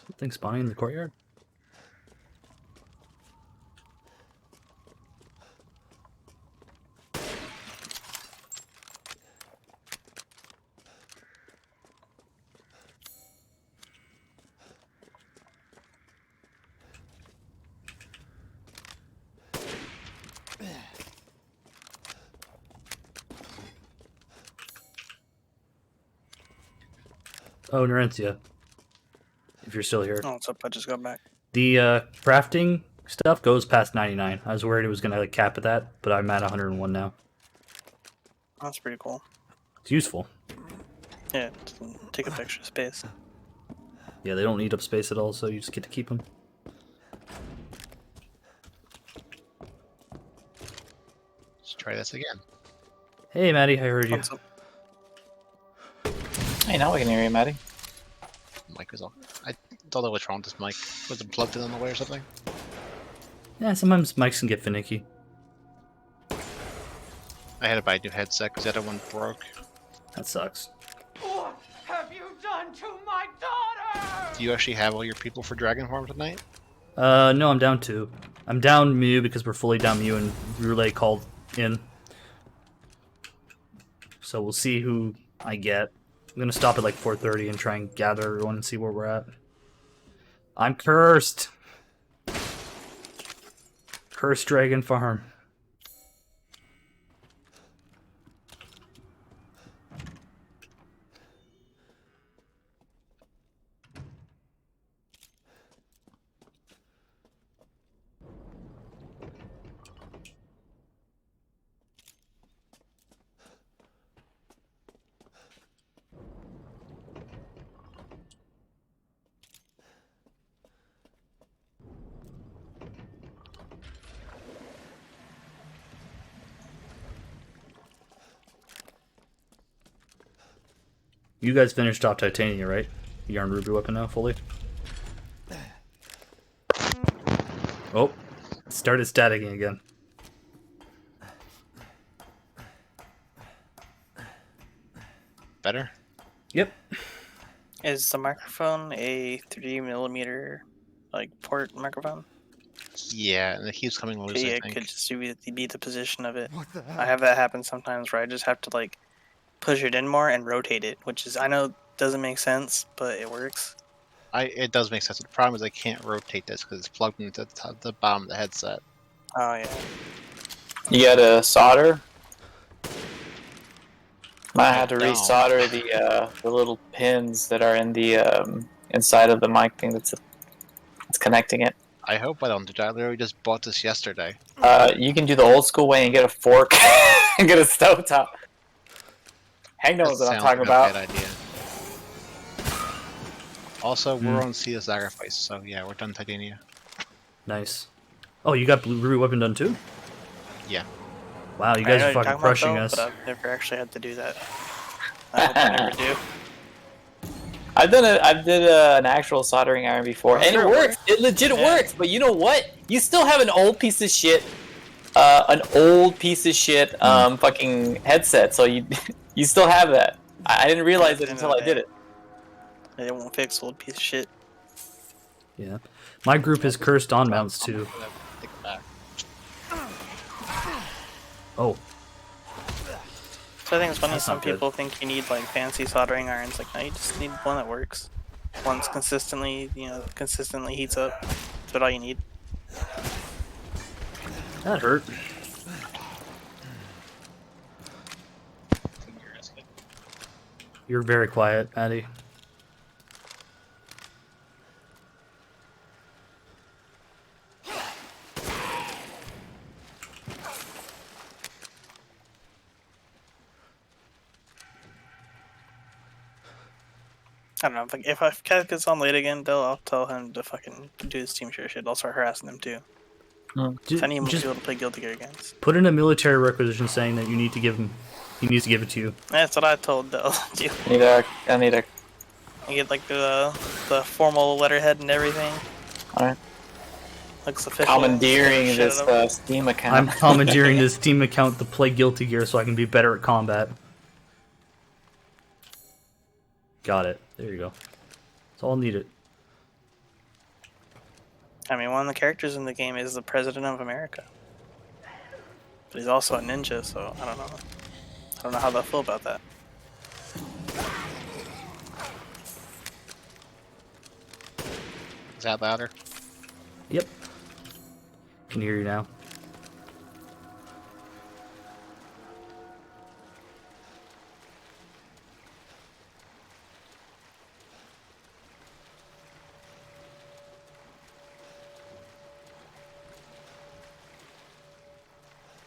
Something spawning in the courtyard? Oh, Nerentia. If you're still here. Oh, what's up? I just got back. The crafting stuff goes past 99. I was worried it was going to like cap at that, but I'm at 101 now. That's pretty cool. It's useful. Yeah, it doesn't take up extra space. Yeah, they don't eat up space at all, so you just get to keep them. try this again. Hey, Maddie, I heard you. Hey, now we can hear you, Maddie. Mic was off. I don't know what's wrong with this mic. Was it plugged in on the way or something? Yeah, sometimes mics can get finicky. I had to buy a new headset because the other one broke. That sucks. What have you done to my daughter? Do you actually have all your people for Dragonform tonight? No, I'm down 2. I'm down Mew because we're fully down Mew and Roulette called in. So we'll see who I get. I'm gonna stop at like 4:30 and try and gather everyone and see where we're at. I'm cursed! Cursed Dragon Farm. You guys finished off Titania, right? You're on Ruby Weapon now, fully? Oh, it started staticking again. Better? Yep. Is the microphone a 3mm like port microphone? Yeah, and it keeps coming loose, Yeah, I it think. could just be the position of it. What the hell? I have that happen sometimes where I just have to like push it in more and rotate it, which is I know doesn't make sense, but it works. It does make sense. The problem is I can't rotate this because it's plugged into the bottom of the headset. Oh yeah. You gotta solder. I had to No. resolder the little pins that are in the inside of the mic thing that's connecting it. I hope I don't do that. I literally just bought this yesterday. You can do the old school way and get a fork and get a stovetop. Hank knows what I'm Sounds talking like about. a bad idea. Also, we're on Sea of Sacrifice, so yeah, we're done Titania. Nice. Oh, you got Blue Ruby Weapon done too? Yeah. Wow, you I guys know are what you're fucking talking about, crushing though, us. But I've never actually had to do that. I hope I never do. I did an actual soldering iron before, and it Sure, works. It legit works. But you know what? You still have an old piece of shit, fucking headset. So you you still have that. I didn't realize it until I did it. It won't fix old piece of shit. Yeah. My group is cursed on mounts too. Take it back. Oh. So I think it's funny. That's Some not good. people think you need like fancy soldering irons. Like, no, you just need one that works. One's consistently heats up. That's about all you need. That hurt. You're very quiet, Maddie. I don't know. If Kaz gets on late again, I'll tell him to fucking do his team share shit. I'll start harassing him too. If I need him to be able to play Guilty Gear against. Put in a military requisition saying that you need to give him. He needs to give it to you. That's what I told Del. You I need a. get like the formal letterhead and everything. Alright. Looks official. Commandeering Shit this over. Steam account. I'm commandeering this Steam account to play Guilty Gear so I can be better at combat. Got it. There you go. That's all needed. I mean, one of the characters in the game is the President of America. But he's also a ninja, so I don't know. I don't know how they'll feel about that. Is that louder? Yep. Can hear you now.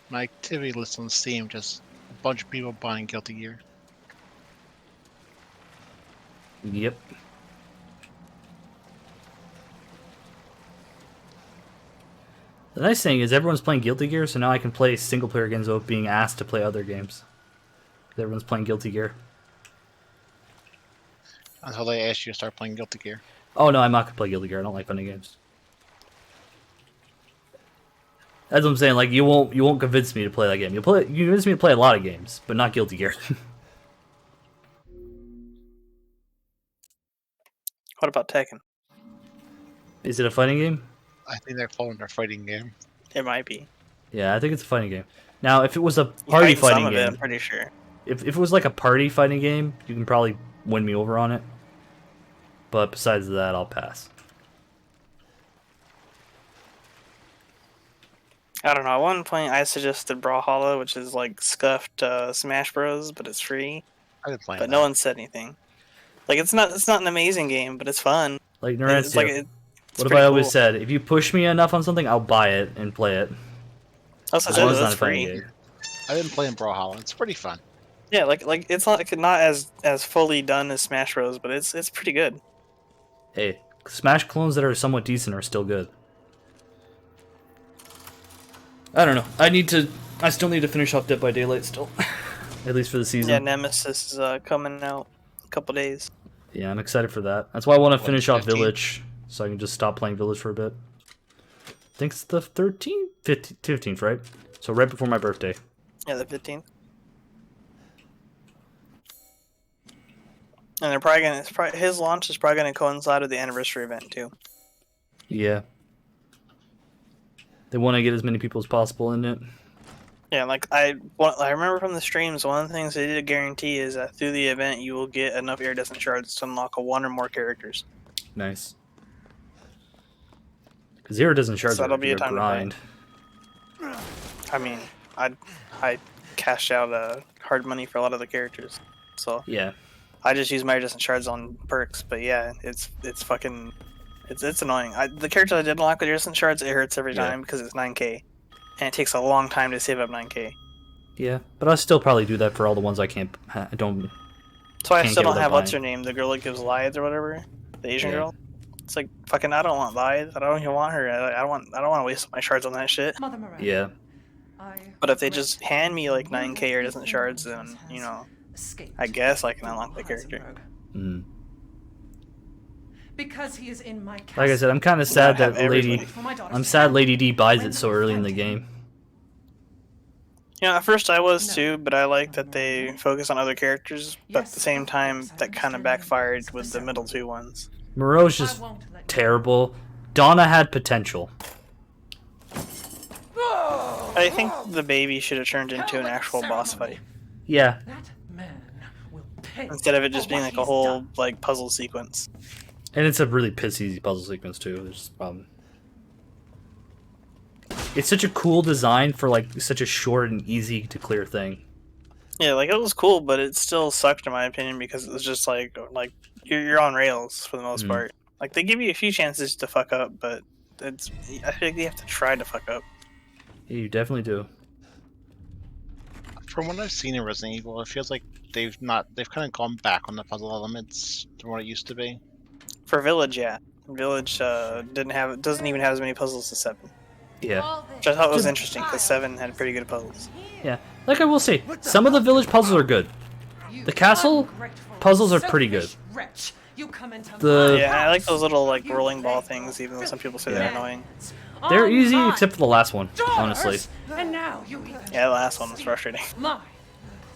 My activity list on Steam, just a bunch of people buying Guilty Gear. Yep. The nice thing is everyone's playing Guilty Gear, so now I can play single player games without being asked to play other games. Everyone's playing Guilty Gear. Until they ask you to start playing Guilty Gear. Oh no, I'm not gonna play Guilty Gear. I don't like fighting games. That's what I'm saying. Like you won't convince me to play that game. You convince me to play a lot of games, but not Guilty Gear. What about Tekken? Is it a fighting game? I think they're calling it a fighting game. It might be. Yeah, I think it's a fighting game. Now, if it was a You party fight some fighting of it, game, I'm pretty sure. if it was like a party fighting game, you can probably win me over on it. But besides that, I'll pass. I don't know. At one point, I suggested Brawlhalla, which is like scuffed Smash Bros, but it's free. I've been playing But no one said anything. Like it's not an amazing game, but it's fun. Like It's Narantia, like what have I always said? If you push me enough on something, I'll buy it and play it. Also, As long as it's it's not a fighting free. game. I've been playing Brawlhalla. It's pretty fun. Yeah, like it's not as fully done as Smash Bros, but it's pretty good. Hey, Smash clones that are somewhat decent are still good. I don't know. I still need to finish off Dead by Daylight still. At least for the season. Yeah, Nemesis is coming out in a couple days. Yeah, I'm excited for that. That's why I want to finish off 15? Village, so I can just stop playing Village for a bit. I think it's the 13th? 15th, right? So right before my birthday. Yeah, the 15th. And they're probably gonna. His launch is probably gonna coincide with the anniversary event too. Yeah. They want to get as many people as possible in it. Yeah, like I remember from the streams, one of the things they did guarantee is that through the event you will get enough iridescent shards to unlock one or more characters. Nice. Because Zero doesn't charge So that'll be a a time to grind. I mean, I cashed out hard money for a lot of the characters, so Yeah. I just use my iridescent shards on perks. But yeah, it's fucking it's annoying. The characters I did unlock with iridescent shards, it hurts every Yeah. time because it's 9k, and it takes a long time to save up 9k. Yeah, but I'll still probably do that for all the ones I don't. So I Can't still get don't without have what's her buying. name, the girl that gives lives or whatever, the Asian Yeah. girl. It's like fucking. I don't want lives. I don't even want her. I don't want to waste my shards on that shit. Mother Miranda, Yeah. But if they just hand me like 9k iridescent shards, then you know, I guess I can unlock the character. Mm. Because he is in my castle. Like I said, I'm kind of sad have that everything. I'm sad Lady D buys it so early in the game. You know, at first I was too, but I like that they focus on other characters. But at the same time, that kind of backfired with the middle two ones. Moreau's just terrible. Donna had potential. I think the baby should have turned into an actual boss fight Yeah. instead of it just being like a whole like puzzle sequence. And it's a really piss easy puzzle sequence too. There's a problem. It's such a cool design for like such a short and easy to clear thing. Yeah, like it was cool, but it still sucked in my opinion because it was just like you're on rails for the most part. Like they give you a few chances to fuck up, but I think you have to try to fuck up. Yeah, you definitely do. From what I've seen in Resident Evil, it feels like they've kind of gone back on the puzzle elements from what it used to be. For Village, yeah, Village doesn't even have as many puzzles as 7. Yeah. Which I thought was interesting because 7 had pretty good puzzles. Yeah. Like I will say, some of the village puzzles are good. The castle puzzles are pretty good. Yeah, I like those little like rolling ball things, even though some people say they're annoying. They're easy except for the last one, honestly. And now you Yeah, the last one was frustrating.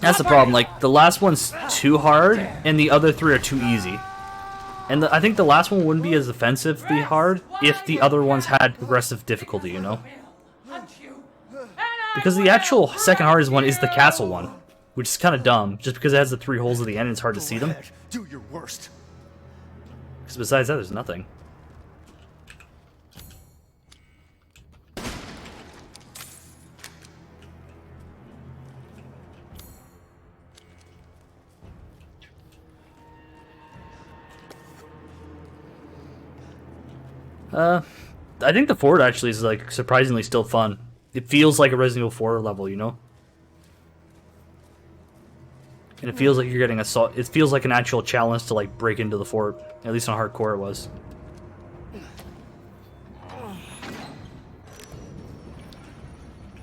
That's the problem. Like the last one's too hard, and the other 3 are too easy. And I think the last one wouldn't be as offensively hard if the other ones had progressive difficulty, you know? Because the actual second hardest one is the castle one, which is kind of dumb, just because it has the 3 holes at the end and it's hard to see them. Do your worst. Because besides that, there's nothing. I think the fort actually is like surprisingly still fun. It feels like a Resident Evil 4 level, you know? And it feels like you're getting assault. It feels like an actual challenge to like break into the fort. At least on hardcore it was.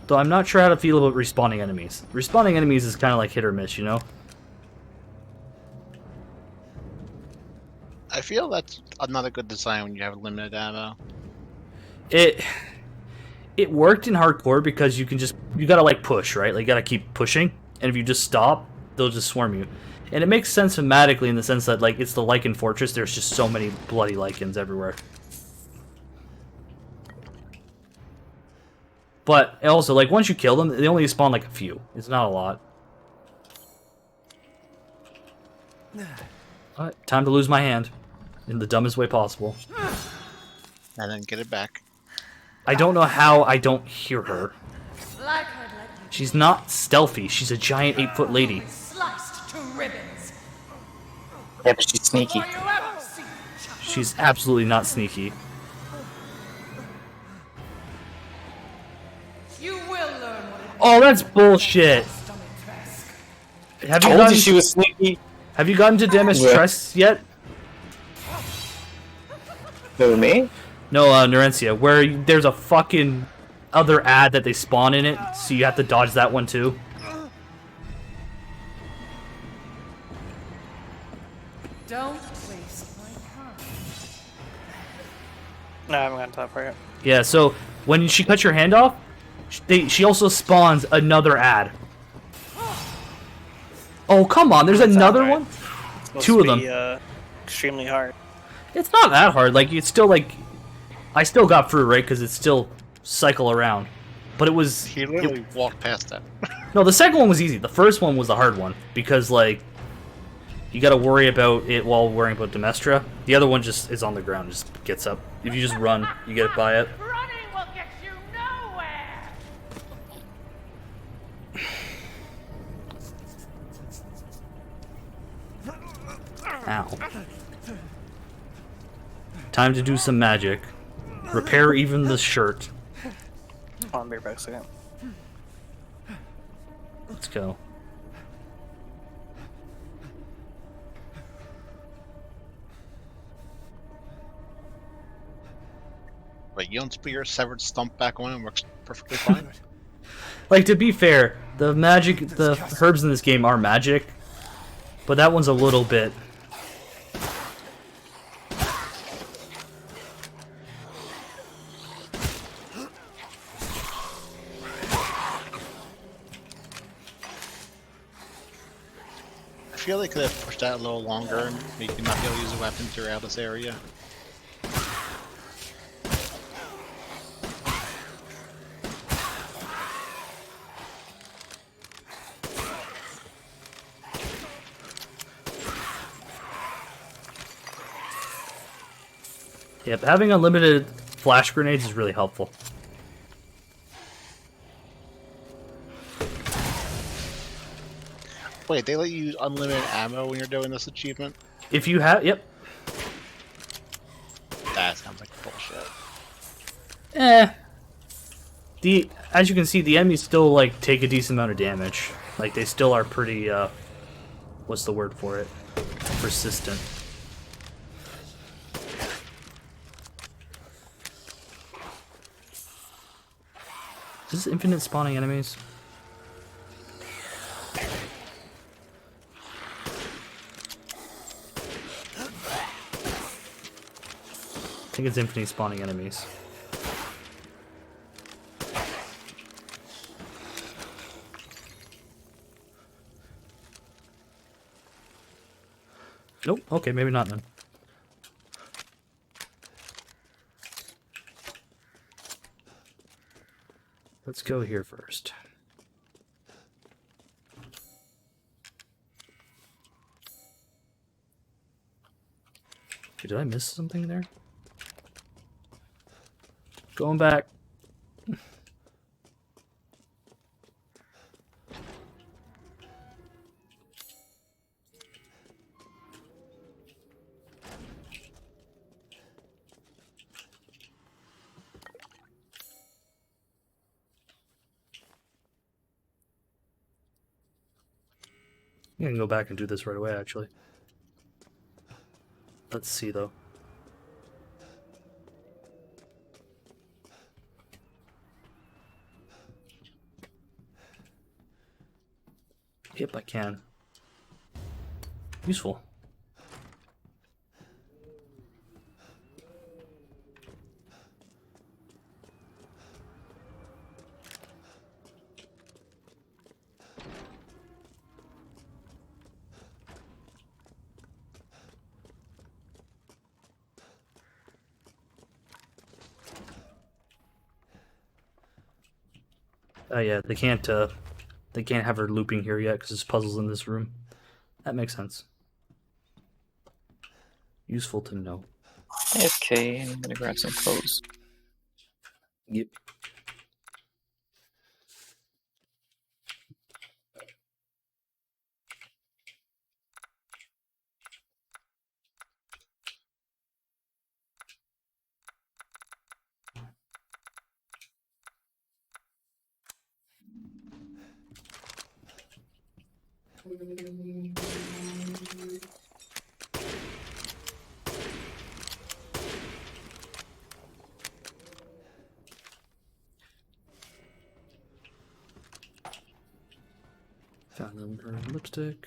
Though I'm not sure how to feel about respawning enemies. Respawning enemies is kind of like hit or miss, you know? I feel that's not a good design when you have limited ammo. It worked in hardcore because you gotta like push, right? Like you gotta keep pushing, and if you just stop, they'll just swarm you. And it makes sense thematically in the sense that like it's the Lycan Fortress, there's just so many bloody Lycans everywhere. But also, like once you kill them, they only spawn like a few. It's not a lot. Alright, time to lose my hand. In the dumbest way possible. And then get it back. I don't know how I don't hear her. She's not stealthy. She's a giant 8-foot lady. Sliced to ribbons. Yeah, but she's sneaky. She's absolutely not sneaky. You will learn what it Oh, that's bullshit. Have you Told you she was sneaky. Have you gotten to Demis Yeah. Tress yet? Who, me? No, Nerencia, where there's a fucking other ad that they spawn in it, so you have to dodge that one too. Don't waste my time. No, I haven't gotten to that part yet. Yeah, so when she cuts your hand off, she also spawns another ad. Oh, come on, there's another right. one? It's supposed Two to of be, them. Extremely hard. It's not that hard, like, it's still like... I still got through, right, because it's still cycle around. But it was... He literally walked past that. No, the second one was easy. The first one was the hard one, because, like, you gotta worry about it while worrying about Demestra. The other one just is on the ground, just gets up. If you just run, you get by it. Running will get you nowhere. Ow. Time to do some magic. Repair even the shirt. I'll be back a second. Let's go. Wait, you don't put your severed stump back on and works perfectly fine? Like, to be fair, the herbs in this game are magic, but that one's a little bit... I feel they could have pushed that a little longer and make you not be able to use a weapon throughout this area. Yep, having unlimited flash grenades is really helpful. Wait, they let you use unlimited ammo when you're doing this achievement? If you have... Yep. That sounds like bullshit. As you can see, the enemies still, like, take a decent amount of damage. Like, they still are pretty, what's the word for it? Persistent. Is this infinite spawning enemies? I think it's infinite spawning enemies. Nope, okay, maybe not then. Let's go here first. Okay, did I miss something there? Going back. I can go back and do this right away, actually. Let's see, though. Yep, I can. Useful. Oh yeah, they can't have her looping here yet because there's puzzles in this room. That makes sense. Useful to know. Okay, I'm gonna grab some clothes. Yep. Found them her lipstick.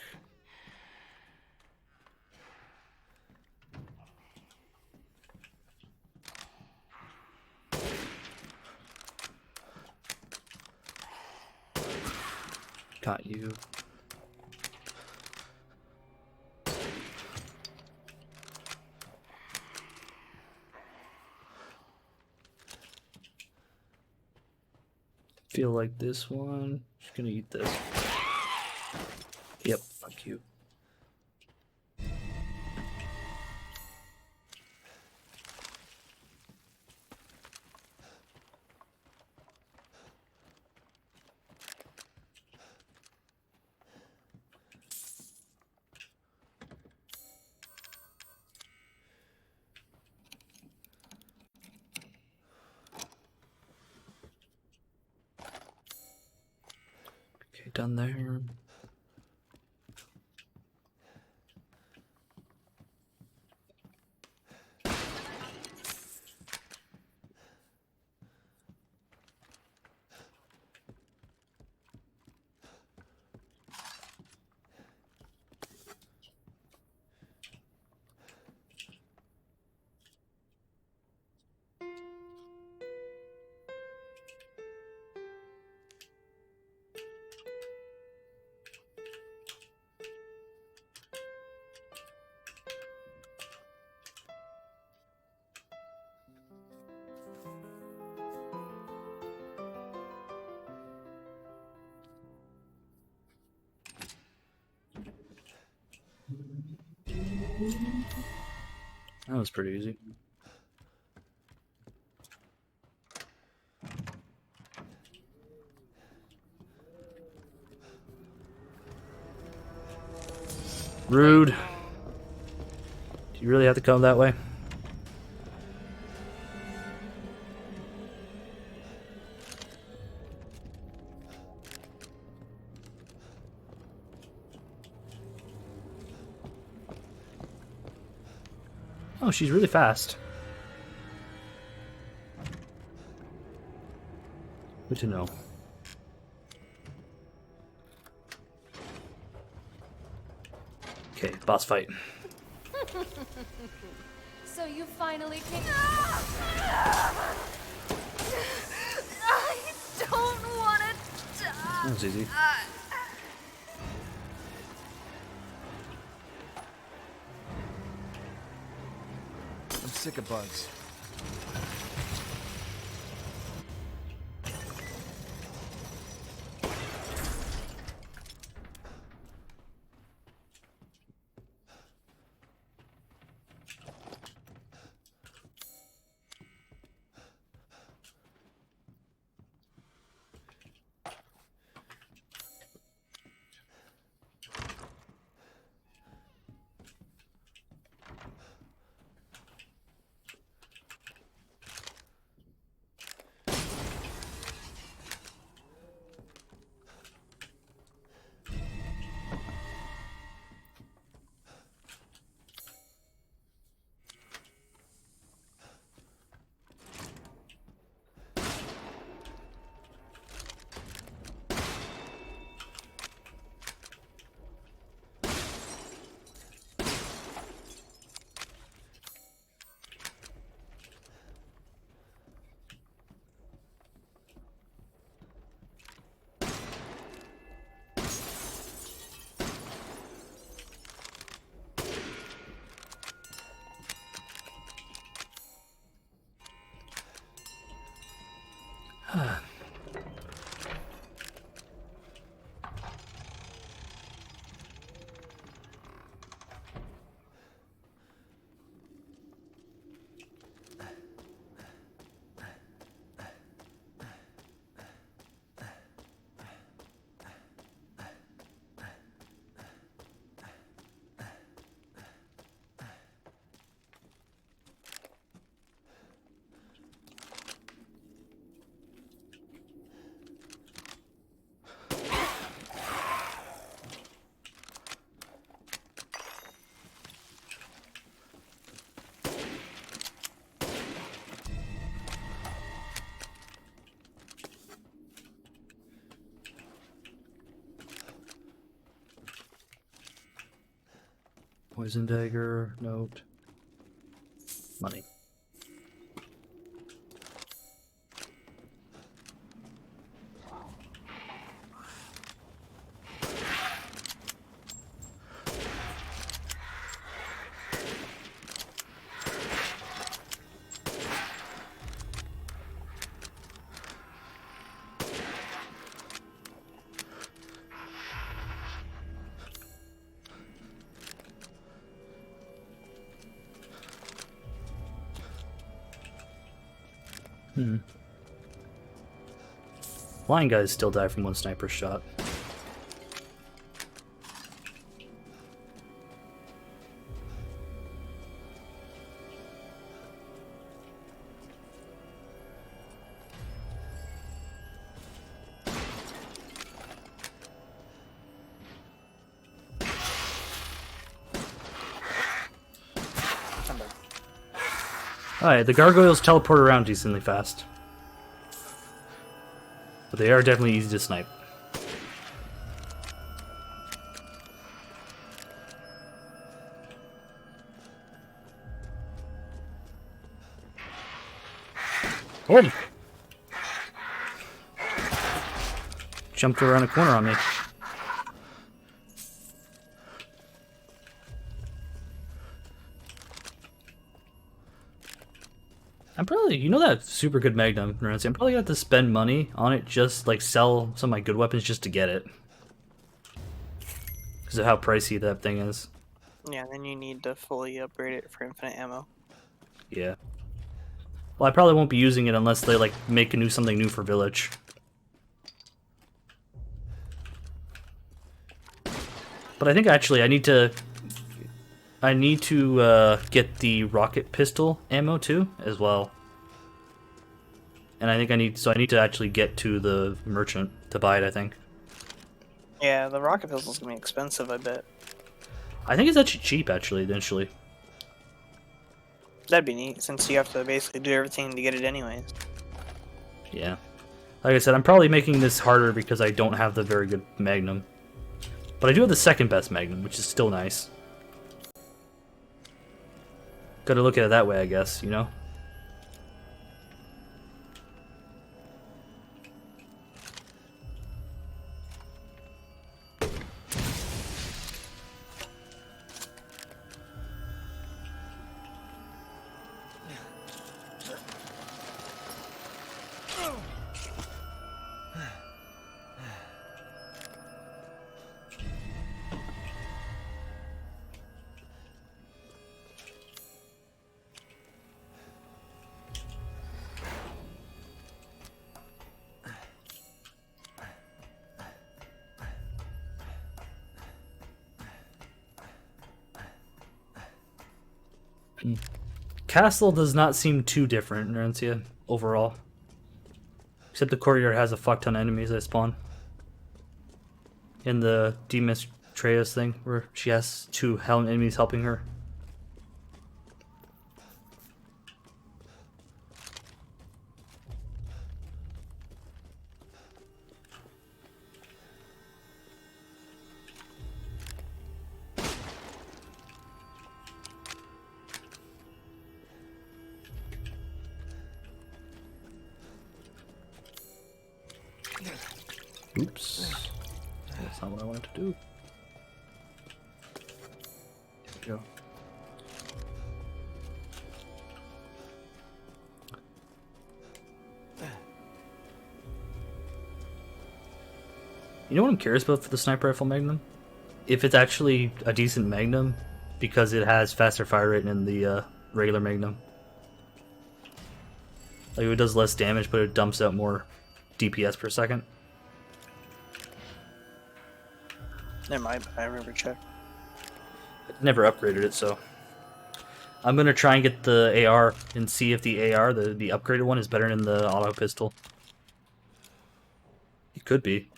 Got you. Feel like this one. Just gonna eat this. Yep, fuck you. Okay, done there. That was pretty easy. Rude. Do you really have to come that way? Oh, she's really fast. Good to know. Okay, boss fight. So you finally came. I don't want to die. That was easy. I'm sick of bugs. Poison dagger, note, money. Flying guys still die from one sniper shot. Alright, the gargoyles teleport around decently fast. But they are definitely easy to snipe. Oh! Jumped around a corner on me. I'm probably, you know that super good Magnum, Narancy? I'm probably gonna have to spend money on it, just like sell some of my good weapons just to get it. Because of how pricey that thing is. Yeah, then you need to fully upgrade it for infinite ammo. Yeah. Well, I probably won't be using it unless they like make something new for Village. But I think actually I need to get the rocket pistol ammo too, as well. And I think I need to actually get to the merchant to buy it, I think. Yeah, the rocket pistol's gonna be expensive, I bet. I think it's actually cheap, actually, initially. That'd be neat, since you have to basically do everything to get it anyways. Yeah. Like I said, I'm probably making this harder because I don't have the very good Magnum. But I do have the second best Magnum, which is still nice. Gotta look at it that way, I guess, you know? Castle does not seem too different, Narencia, overall. Except the courtyard has a fuck ton of enemies that spawn. In the Demetreus thing, where she has two enemies helping her. Oops. That's not what I wanted to do. There we go. You know what I'm curious about for the sniper rifle Magnum? If it's actually a decent Magnum, because it has faster fire rate than the regular Magnum. Like it does less damage, but it dumps out more DPS per second. Never mind, I remember check. Never upgraded it, so I'm gonna try and get the AR and see if the AR, the upgraded one, is better than the auto pistol. It could be.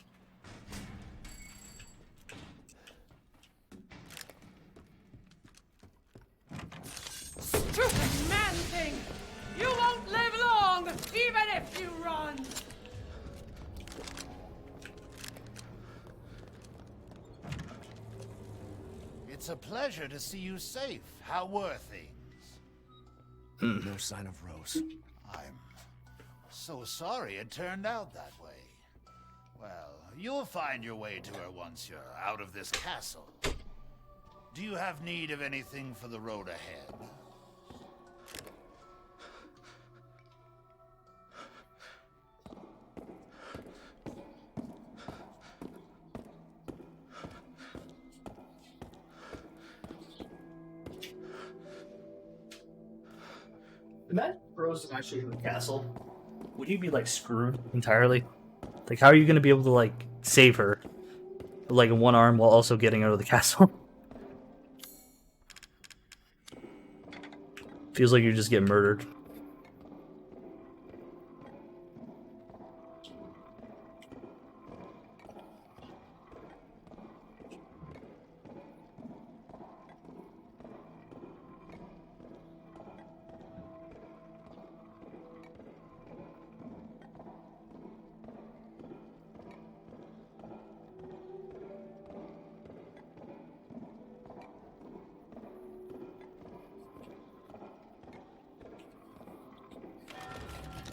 Stupid man thing! You won't live long, even if you run! It's a pleasure to see you safe. How were things? No sign of Rose. I'm so sorry it turned out that way. Well, you'll find your way to her once you're out of this castle. Do you have need of anything for the road ahead? Imagine Rose is actually in the castle. Would you be like screwed entirely? Like, how are you gonna be able to like save her, like in one arm, while also getting out of the castle? Feels like you just get murdered.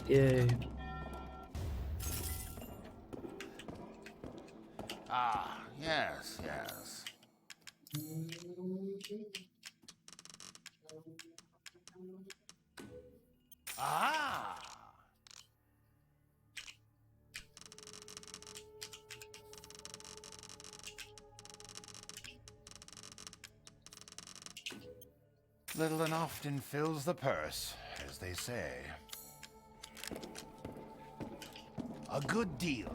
Yay. Ah, yes, yes. Ah! Little and often fills the purse, as they say. A good deal,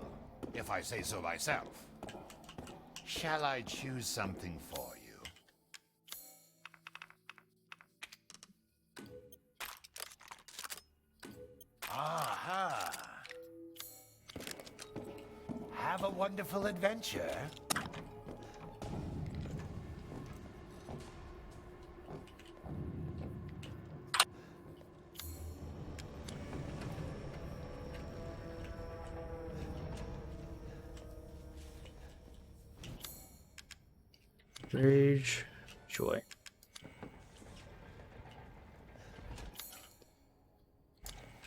if I say so myself. Shall I choose something for you? Aha! Have a wonderful adventure. Rage, joy.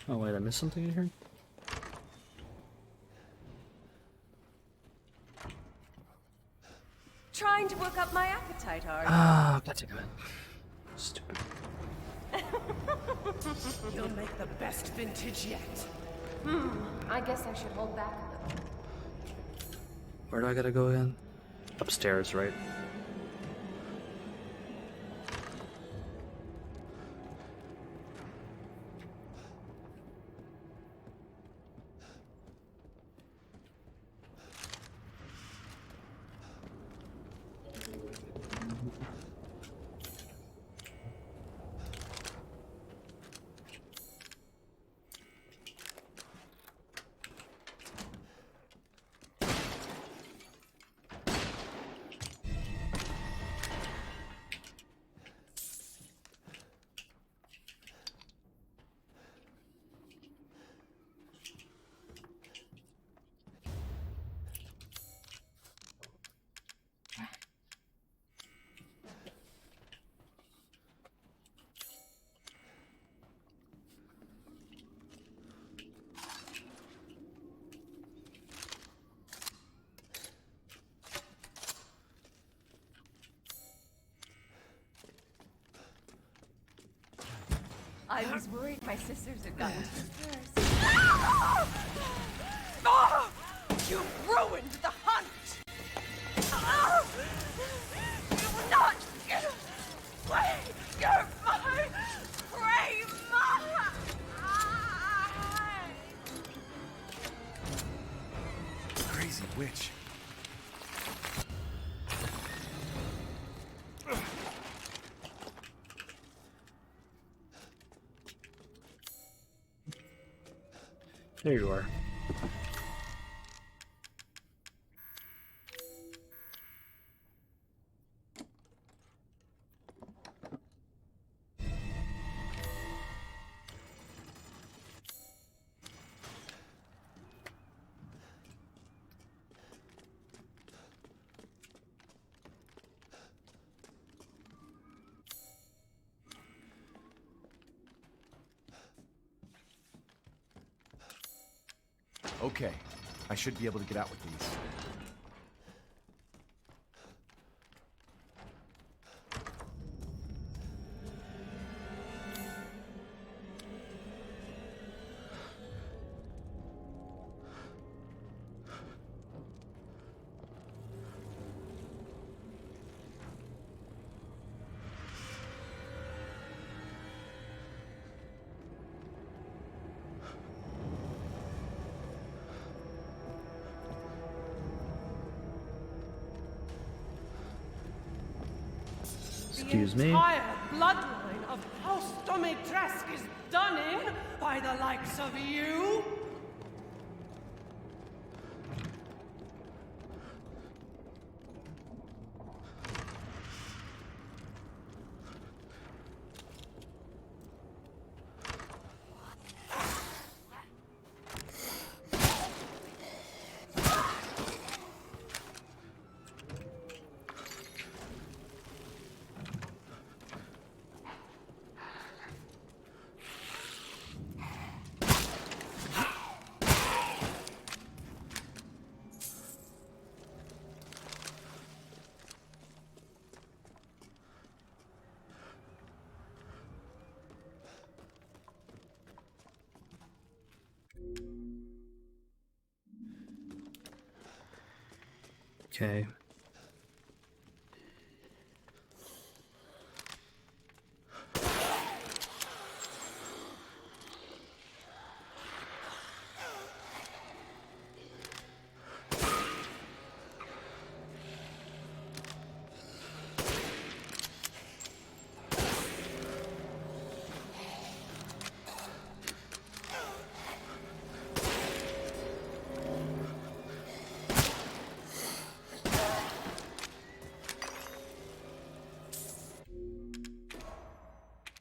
Oh wait, I missed something in here? Trying to work up my appetite, are you? Ah, that's a good. Stupid. You'll make the best vintage yet. I guess I should hold back a little. Where do I gotta go in? Upstairs, right? I was worried my sisters had gotten to you first. Ah! You ruined the hunt! witch. There you are. Okay, I should be able to get out with these. Excuse me. The entire bloodline of House Domitresk is done in by the likes of you? Okay.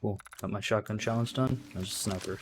Cool. Got my shotgun challenge done. I was a sniper.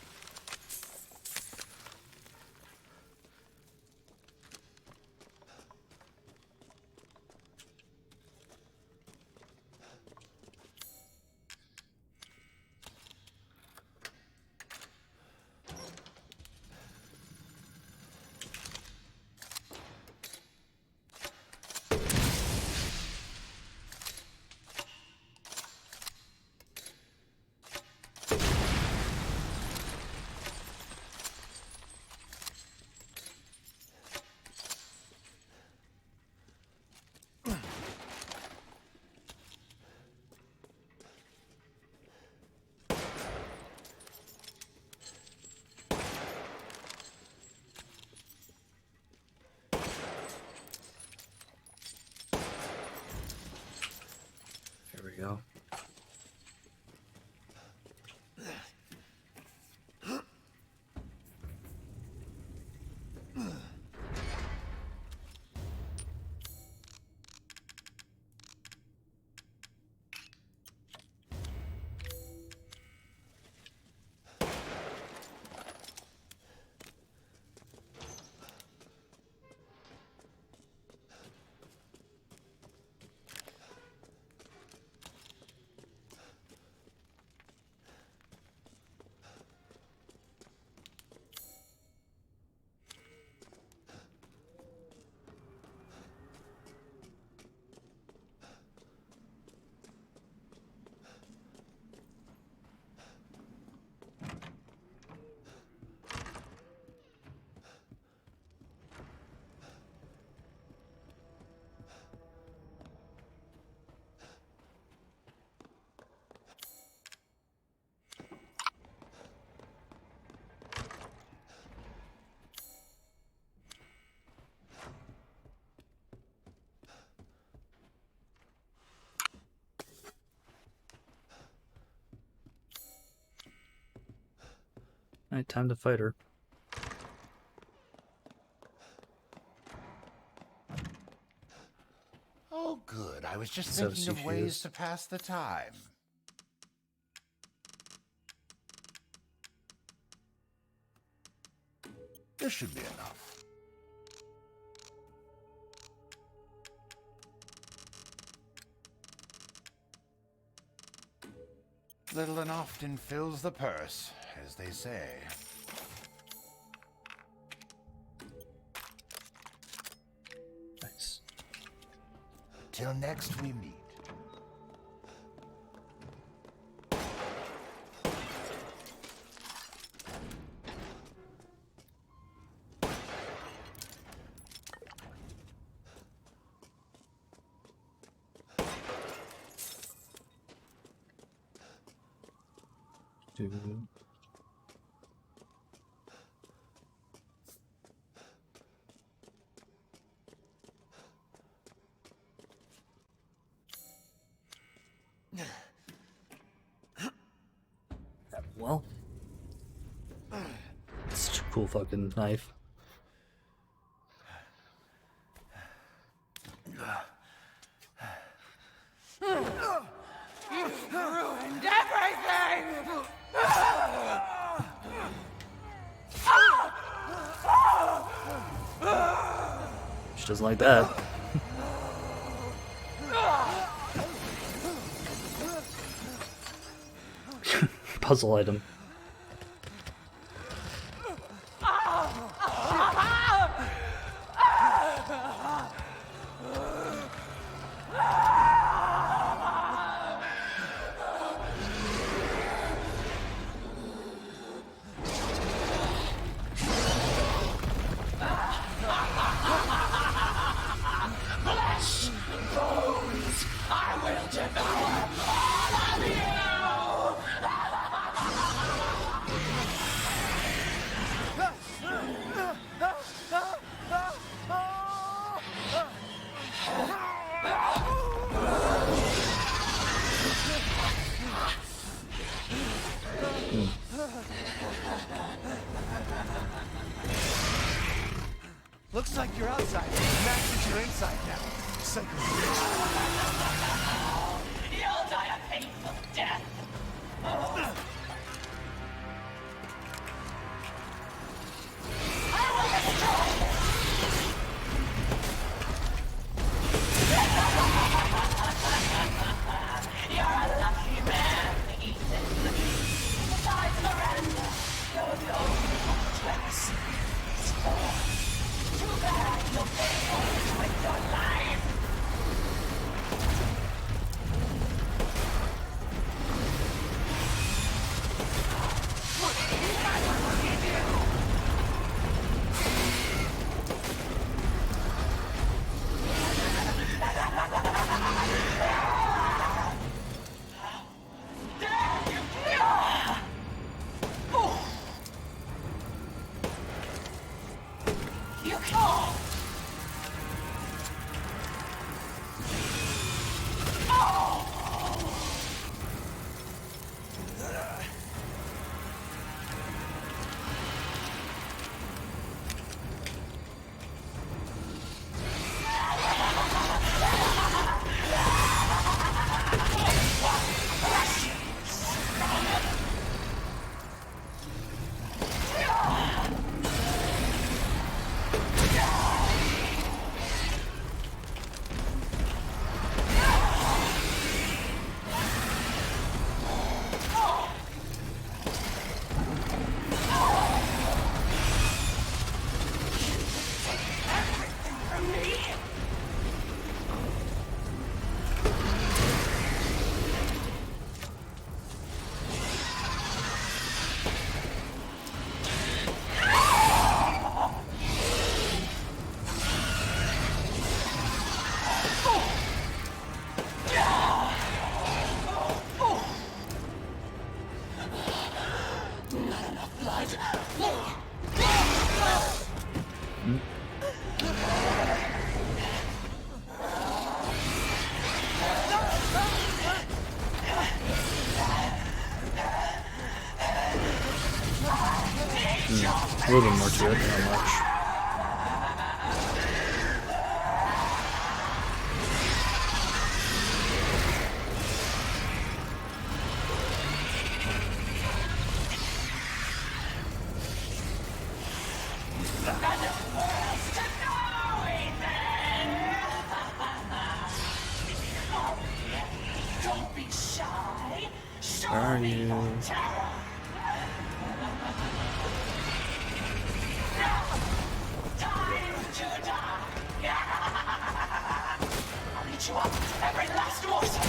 Alright, time to fight her. Oh, good. I was just So thinking of CPUs. ways to pass the time. This should be enough. Little and often fills the purse, as they say. Nice. Till next we meet. Well, it's such a cool fucking knife. You've ruined everything! She doesn't like that. Puzzle item. Looks like you're outside. Max is you're inside now. Psycho. You'll die a painful death! You're a lucky man, Ethan. Besides Miranda, you're the only one to ever see this before. Too bad you'll pay for it with your life. You can't! A little bit more to it, not much. Don't be shy. Where are you? I'll eat you up, every last morsel.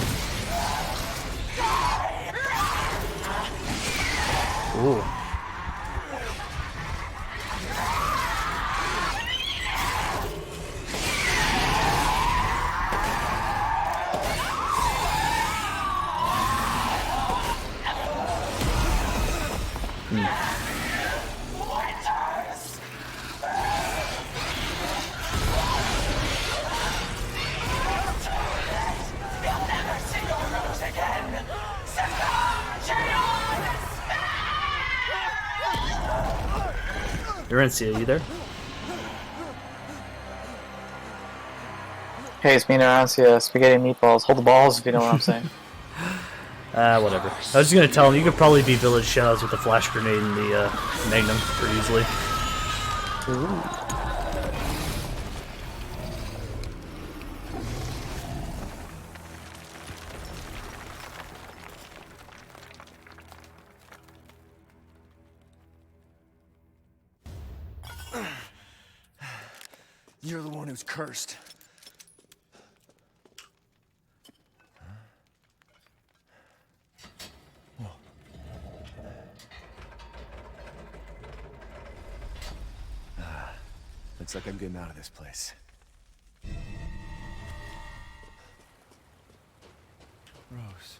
Ooh. Irencia, are you there? Hey, it's me and Arancia, spaghetti and meatballs. Hold the balls if you know what I'm saying. Whatever. I was just gonna tell him you could probably beat Village Shadows with the flash grenade and the Magnum pretty easily. Ooh. You're the one who's cursed. Looks like I'm getting out of this place. Rose.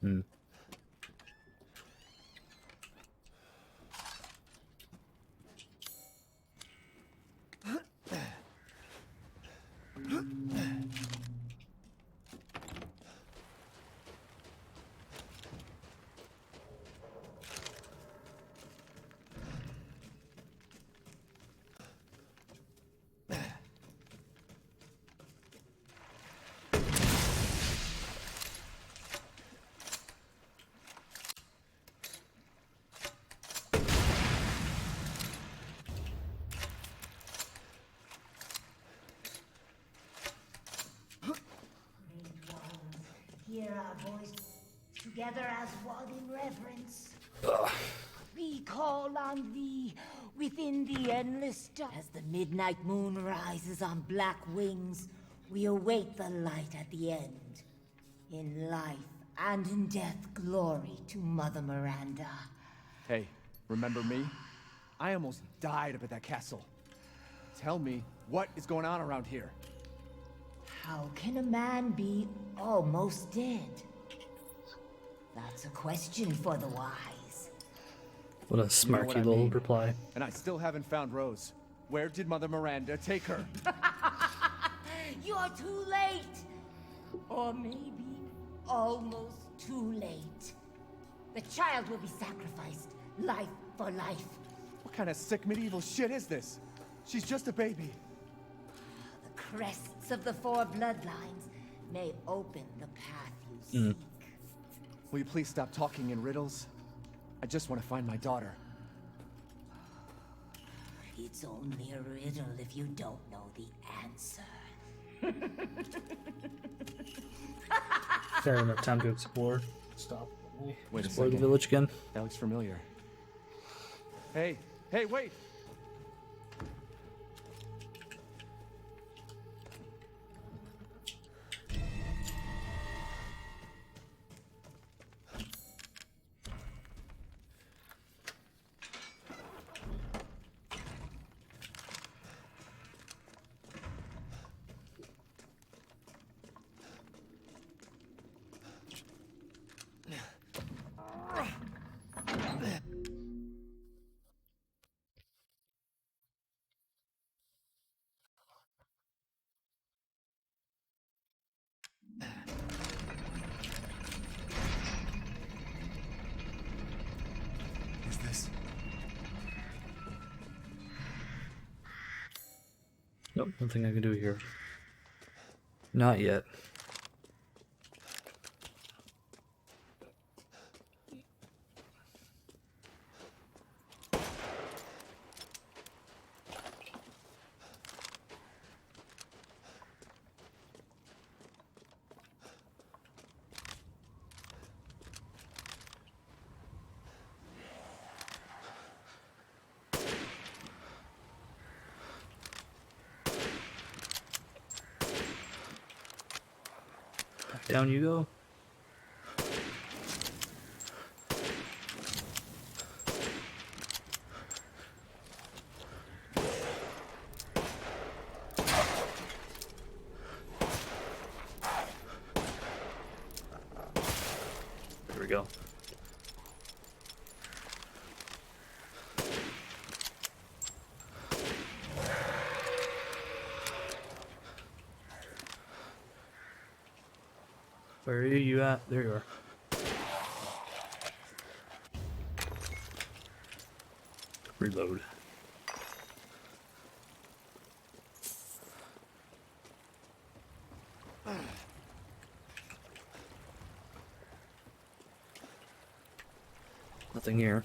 Hmm. Hear our voice together as one in reverence. We call on thee within the endless dark. As the midnight moon rises on black wings, we await the light at the end. In life and in death, glory to Mother Miranda. Hey, remember me? I almost died up at that castle. Tell me, what is going on around here? How can a man be almost dead? That's a question for the wise. What a smarky little reply. And I still haven't found Rose. Where did Mother Miranda take her? You're too late! Or maybe almost too late. The child will be sacrificed, life for life. What kind of sick medieval shit is this? She's just a baby. The crests of the four bloodlines may open the path you seek. Will you please stop talking in riddles? I just want to find my daughter. It's only a riddle if you don't know the answer. Fair enough. Time to explore. Stop. Wait a Explore the second. village again. That looks familiar. Hey, wait! Nope, nothing I can do here. Not yet. Down you go. Here we go. Where are you at? There you are. Reload. Nothing here.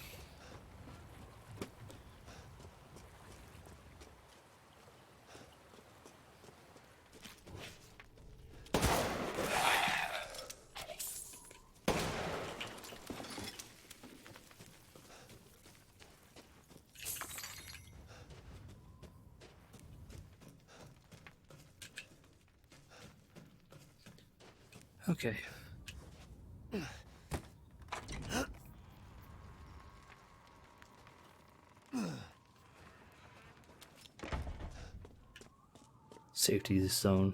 Okay. Safety zone.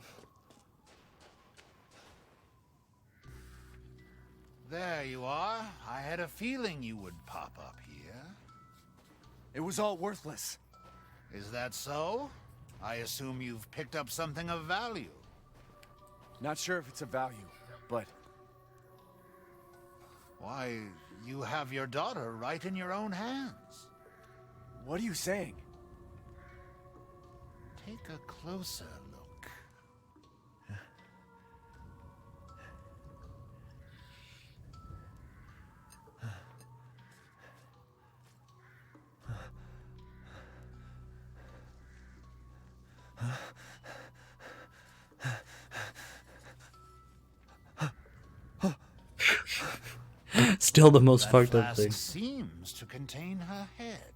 There you are. I had a feeling you would pop up here. It was all worthless. Is that so? I assume you've picked up something of value. Not sure if it's of value, but... Why, you have your daughter right in your own hands. What are you saying? Take a closer look. Still the most That fucked up flask thing. seems to contain her head.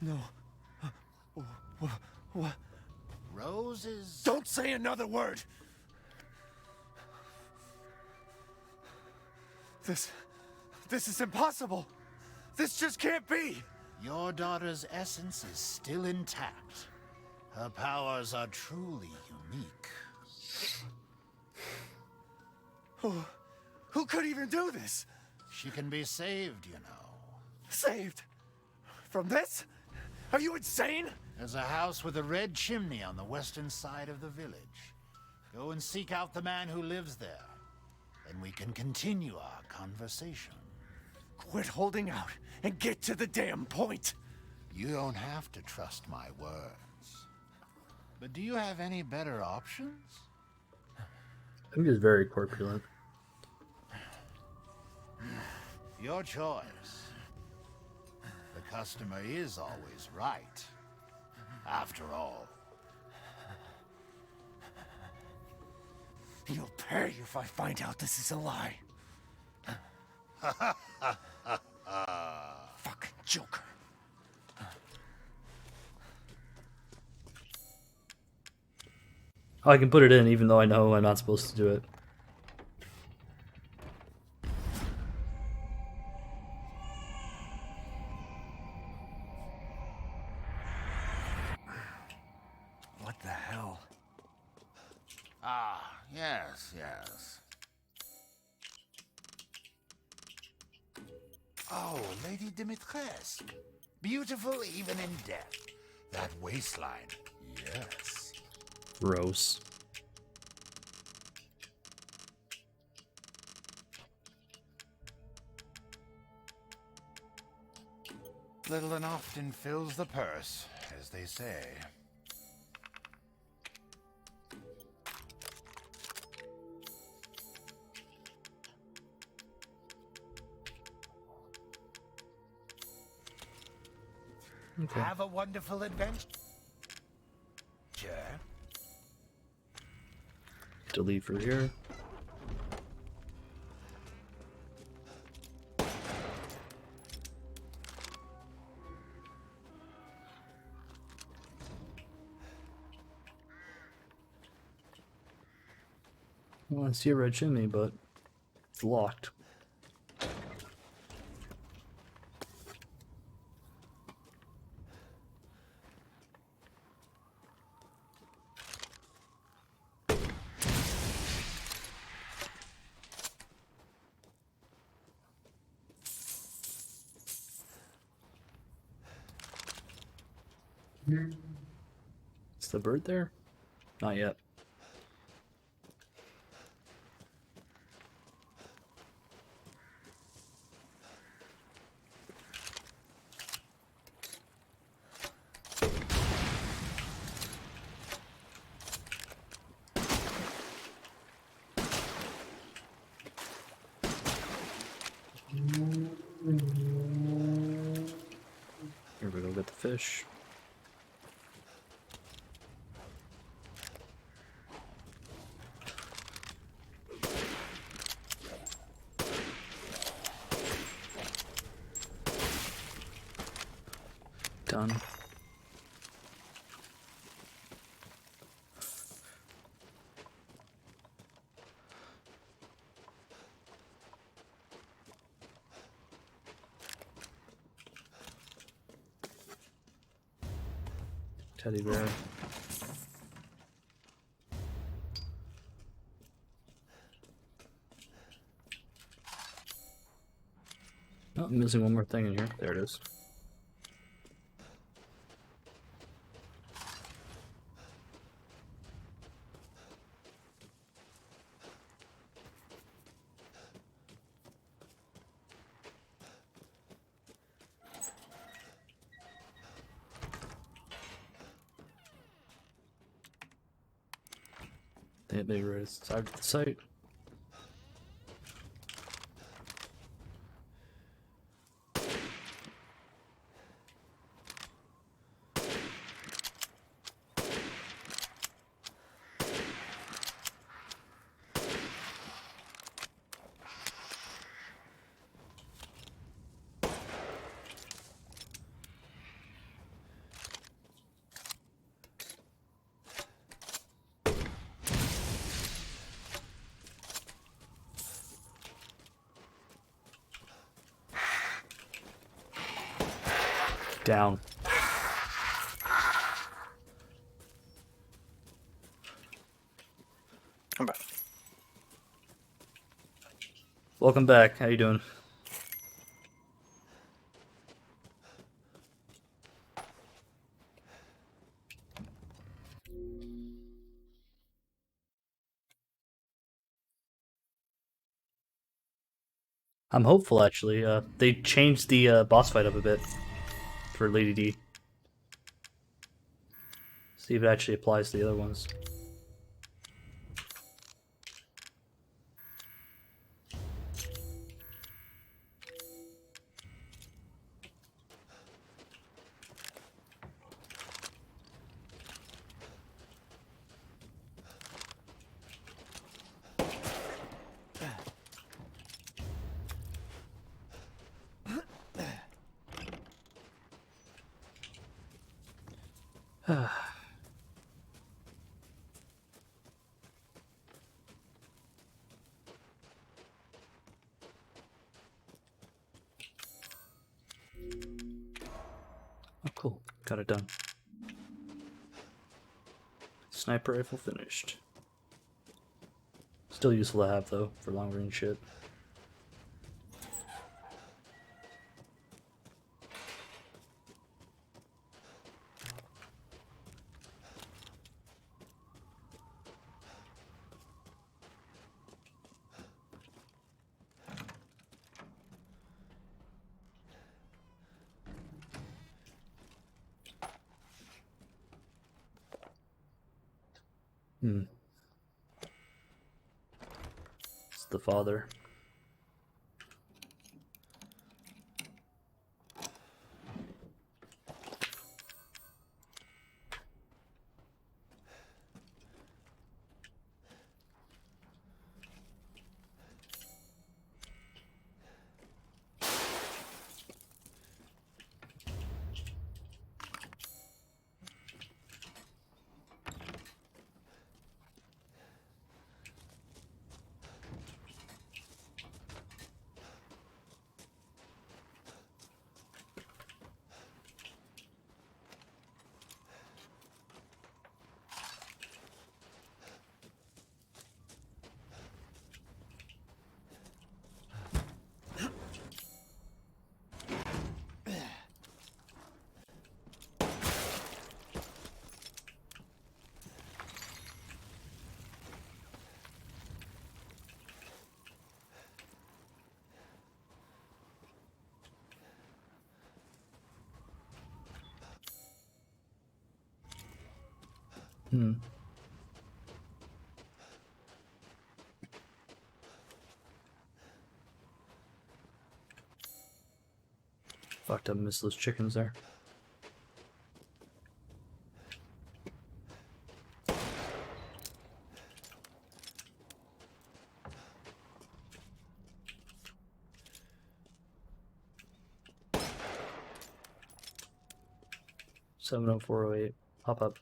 No. What? Roses. Don't say another word! This is impossible! This just can't be! Your daughter's essence is still intact. Her powers are truly unique. Who could even do this? She can be saved, you know. Saved? From this? Are you insane? There's a house with a red chimney on the western side of the village. Go and seek out the man who lives there. Then we can continue our conversation. Quit holding out and get to the damn point! You don't have to trust my words. But do you have any better options? I think it's very corpulent. Your choice. The customer is always right. After all. You'll pay if I find out this is a lie. Fucking Joker. Oh, I can put it in even though I know I'm not supposed to do it. What the hell? Ah, yes, yes. Oh, Lady Dimitrescu. Beautiful even in death. That waistline, yes. Gross. little and often fills the purse, as they say. Okay. Have a wonderful adventure. Delete for here. Well, I see a red chimney, but it's locked. Is the bird there? Not yet. Here we go, get the fish. Done. Teddy bear. Oh, I'm missing one more thing in here. There it is. They were outside the site. Down. I'm back. Welcome back. How you doing? I'm hopeful, actually. They changed the boss fight up a bit for Lady D. See if it actually applies to the other ones. Oh, cool. Got it done. Sniper rifle finished. Still useful to have, though, for long range shit. It's the father. Fucked up, missed those chickens there. Seven oh four oh eight. Pop up.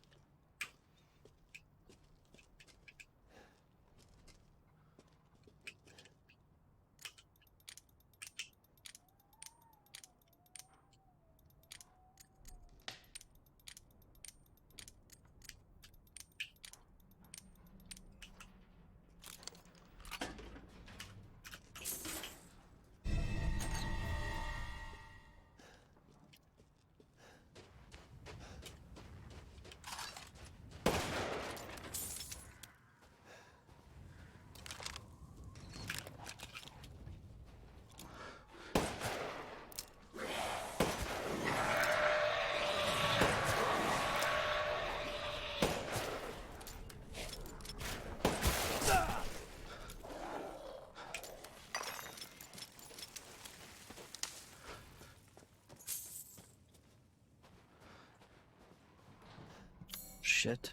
Shit.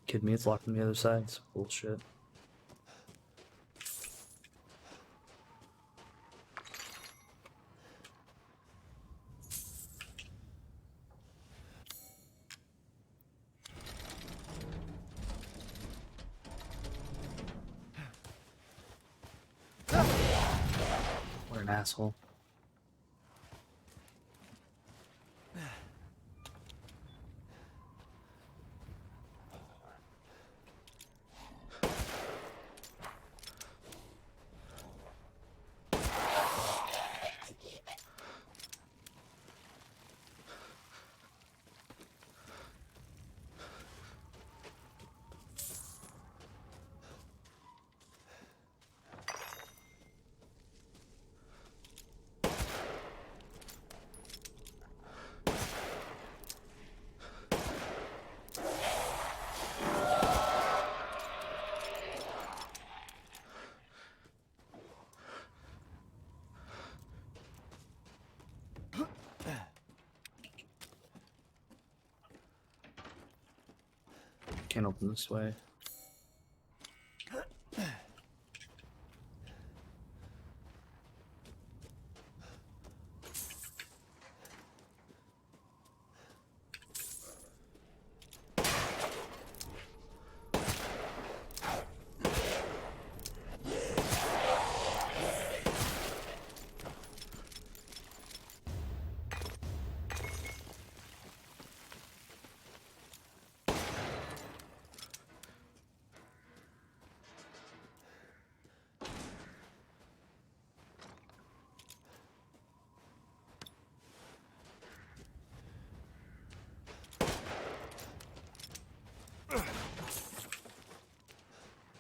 Kidding me, it's locked on the other side. It's bullshit. What an asshole. Can't open this way.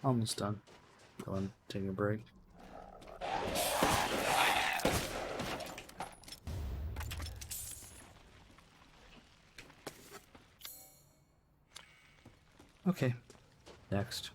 Almost done. Go on, take a break. Okay. Next.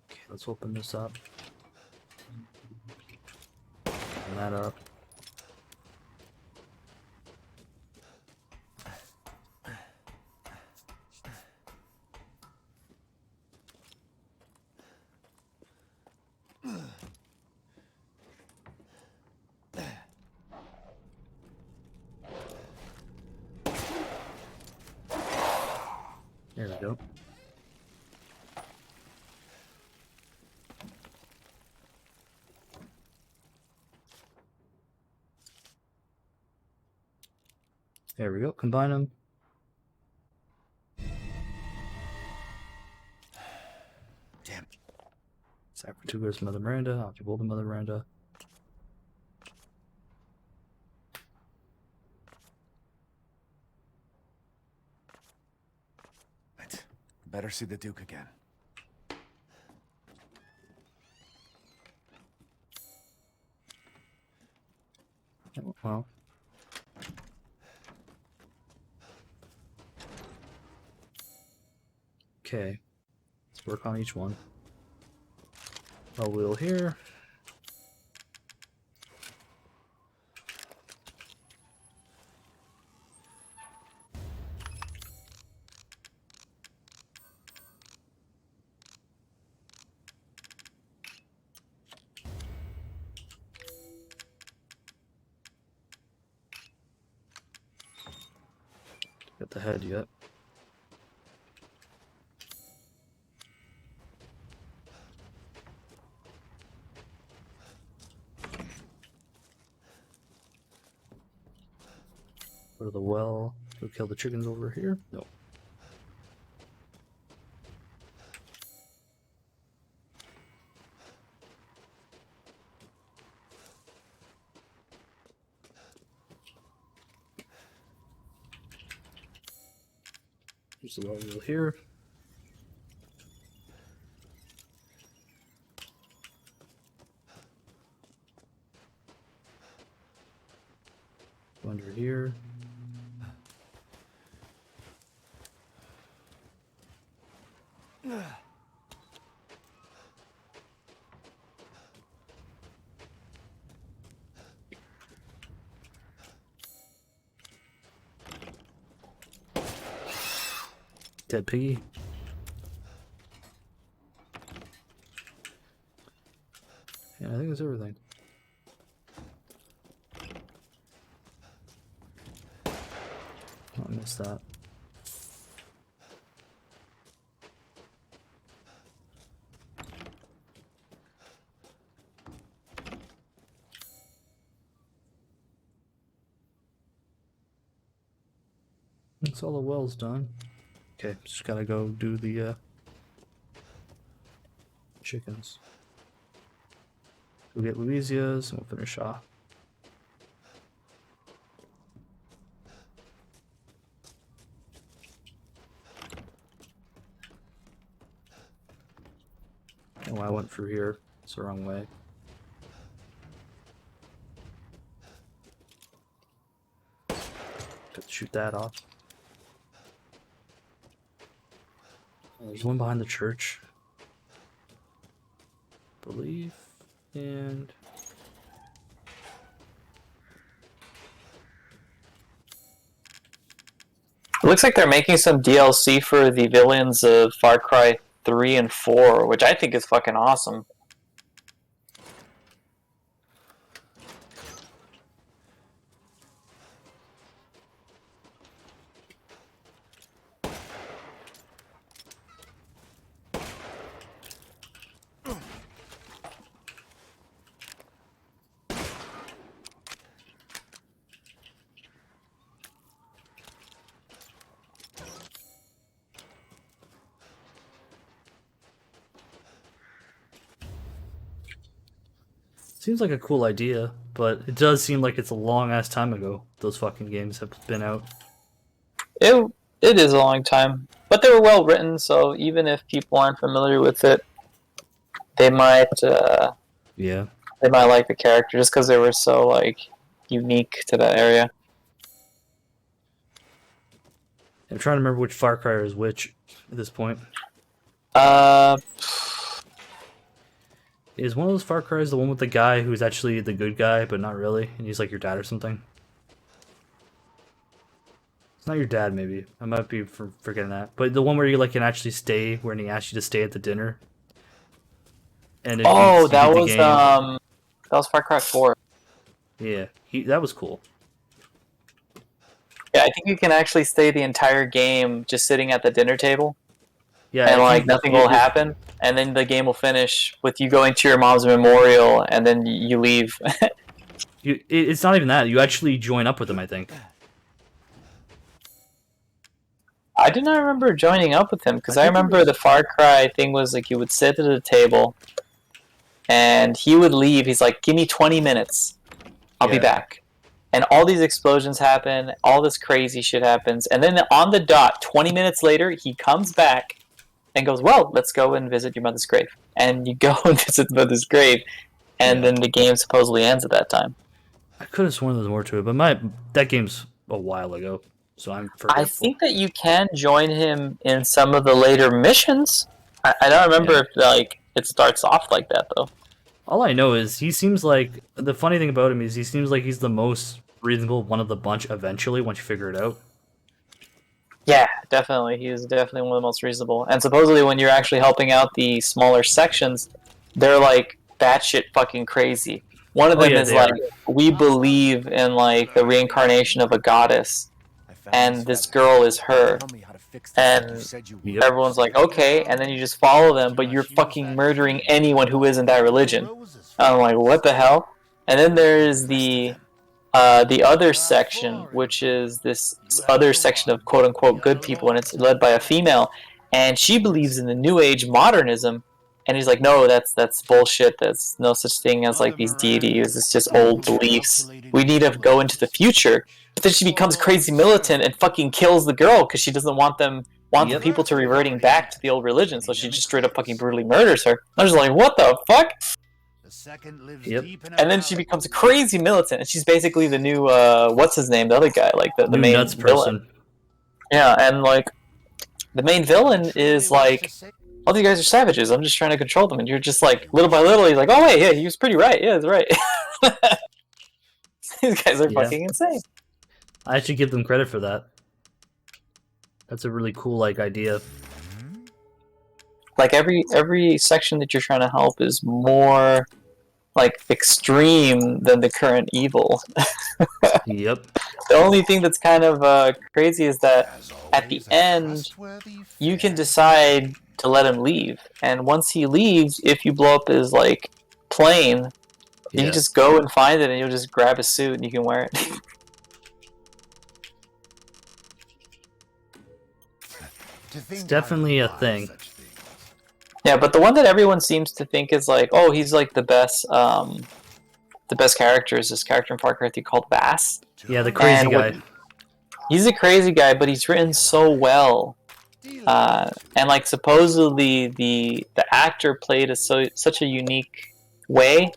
Okay, let's open this up. Open that up. There we go. There we go. Combine them. Damn. Sacra goes to Mother Miranda. Occupied to Mother Miranda. Right. Better see the Duke again. Well. Okay. Let's work on each one. A wheel here. Got the head yet. Go to the well. Go kill the chickens over here. No. There's the well wheel here. Go under here. Dead piggy. Yeah, I think that's everything. Oh, I missed that. That's all the wells done. Okay, just gotta go do the chickens. Go get Louisia's and we'll finish off. Oh, I went through here. It's the wrong way. Got to shoot that off. Oh, there's one behind the church. I believe. And It looks like they're making some DLC for the villains of Far Cry 3 and 4, which I think is fucking awesome. seems like a cool idea, but it does seem like it's a long ass time ago those fucking games have been out. It is a long time, but they were well written, so even if people aren't familiar with it, they might Yeah. they might like the character just because they were so like unique to that area. I'm trying to remember which Far Cry is which at this point. Is one of those Far Cries the one with the guy who's actually the good guy, but not really, and he's like your dad or something? It's not your dad, maybe. I might be forgetting that. But the one where you like can actually stay, where he asks you to stay at the dinner. And Oh, that was Far Cry 4. Yeah, that was cool. Yeah, I think you can actually stay the entire game just sitting at the dinner table. Yeah, and like nothing will happen, and then the game will finish with you going to your mom's memorial, and then you leave. It's not even that. You actually join up with them, I think. I do not remember joining up with him, because I remember the Far Cry thing was like you would sit at a table, and he would leave. He's like, give me 20 minutes. I'll be back. And all these explosions happen, all this crazy shit happens, and then on the dot, 20 minutes later, he comes back and goes, well, let's go and visit your mother's grave. And you go and visit the mother's grave, and then the game supposedly ends at that time. I could have sworn there was more to it, but that game's a while ago, so I'm forgetful. I think that you can join him in some of the later missions. I don't remember if like it starts off like that, though. All I know is he seems like, the funny thing about him is he seems like he's the most reasonable one of the bunch eventually, once you figure it out. Yeah, definitely. He is definitely one of the most reasonable. And supposedly when you're actually helping out the smaller sections, they're like batshit fucking crazy. One of them is like, we believe in like the reincarnation of a goddess, and this girl is her. And everyone's like, okay, and then you just follow them, but you're fucking murdering anyone who isn't that religion. I'm like, what the hell? And then there's the other section, which is this other section of quote-unquote good people, and it's led by a female, and she believes in the New Age modernism, and he's like, no, that's bullshit, there's no such thing as like these deities, it's just old beliefs, we need to go into the future. But then she becomes crazy militant and fucking kills the girl because she doesn't want the people to reverting back to the old religion, so she just straight up fucking brutally murders her. I'm just like, what the fuck? Yep. And then she becomes a crazy militant, and she's basically the new what's his name, the other guy, like the main nuts villain. person. Yeah, and like the main villain is like, all these guys are savages, I'm just trying to control them, and you're just like, little by little, he's like, oh wait, yeah, he was pretty right, yeah, that's right. These guys are fucking insane. I actually give them credit for that. That's a really cool like idea. Like every section that you're trying to help is more like extreme than the current evil. Yep. The only thing that's kind of crazy is that at the end you can decide to let him leave, and once he leaves, if you blow up his like plane, you can just go and find it, and you'll just grab a suit and you can wear it. It's definitely a thing. Yeah, but the one that everyone seems to think is like, oh, he's like the best character is this character in Far Cry 3 called Vass. Yeah, the crazy guy. He's a crazy guy, but he's written so well. And like supposedly the actor played such a unique way,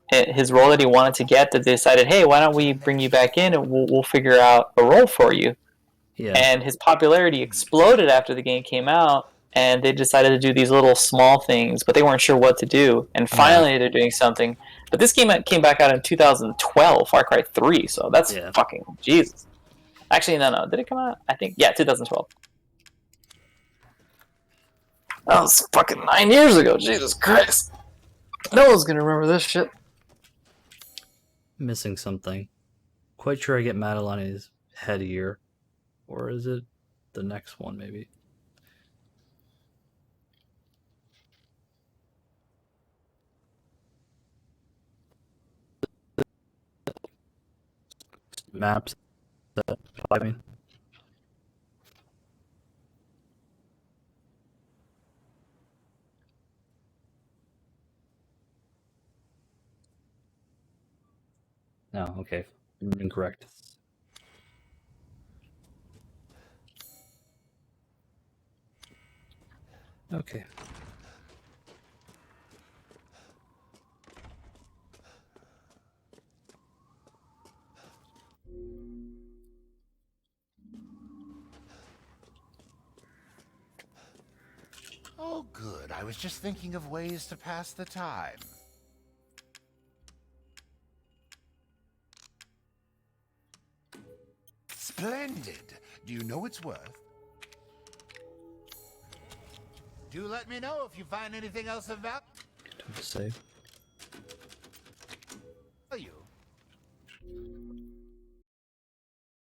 his role that he wanted to get, that they decided, hey, why don't we bring you back in and we'll figure out a role for you. Yeah. And his popularity exploded after the game came out, and they decided to do these little small things, but they weren't sure what to do. And finally, they're doing something. But this game came back out in 2012, Far Cry 3. So that's fucking Jesus. Actually, no. Did it come out? I think 2012. That was fucking 9 years ago. Jesus Christ. No one's gonna remember this shit. Missing something. Quite sure I get Madeline's head here. Or is it the next one, maybe? Maps. I mean. No, okay. Incorrect. Okay. Oh, good. I was just thinking of ways to pass the time. Splendid. Do you know what's worth? Do let me know if you find anything else of value. Save. You.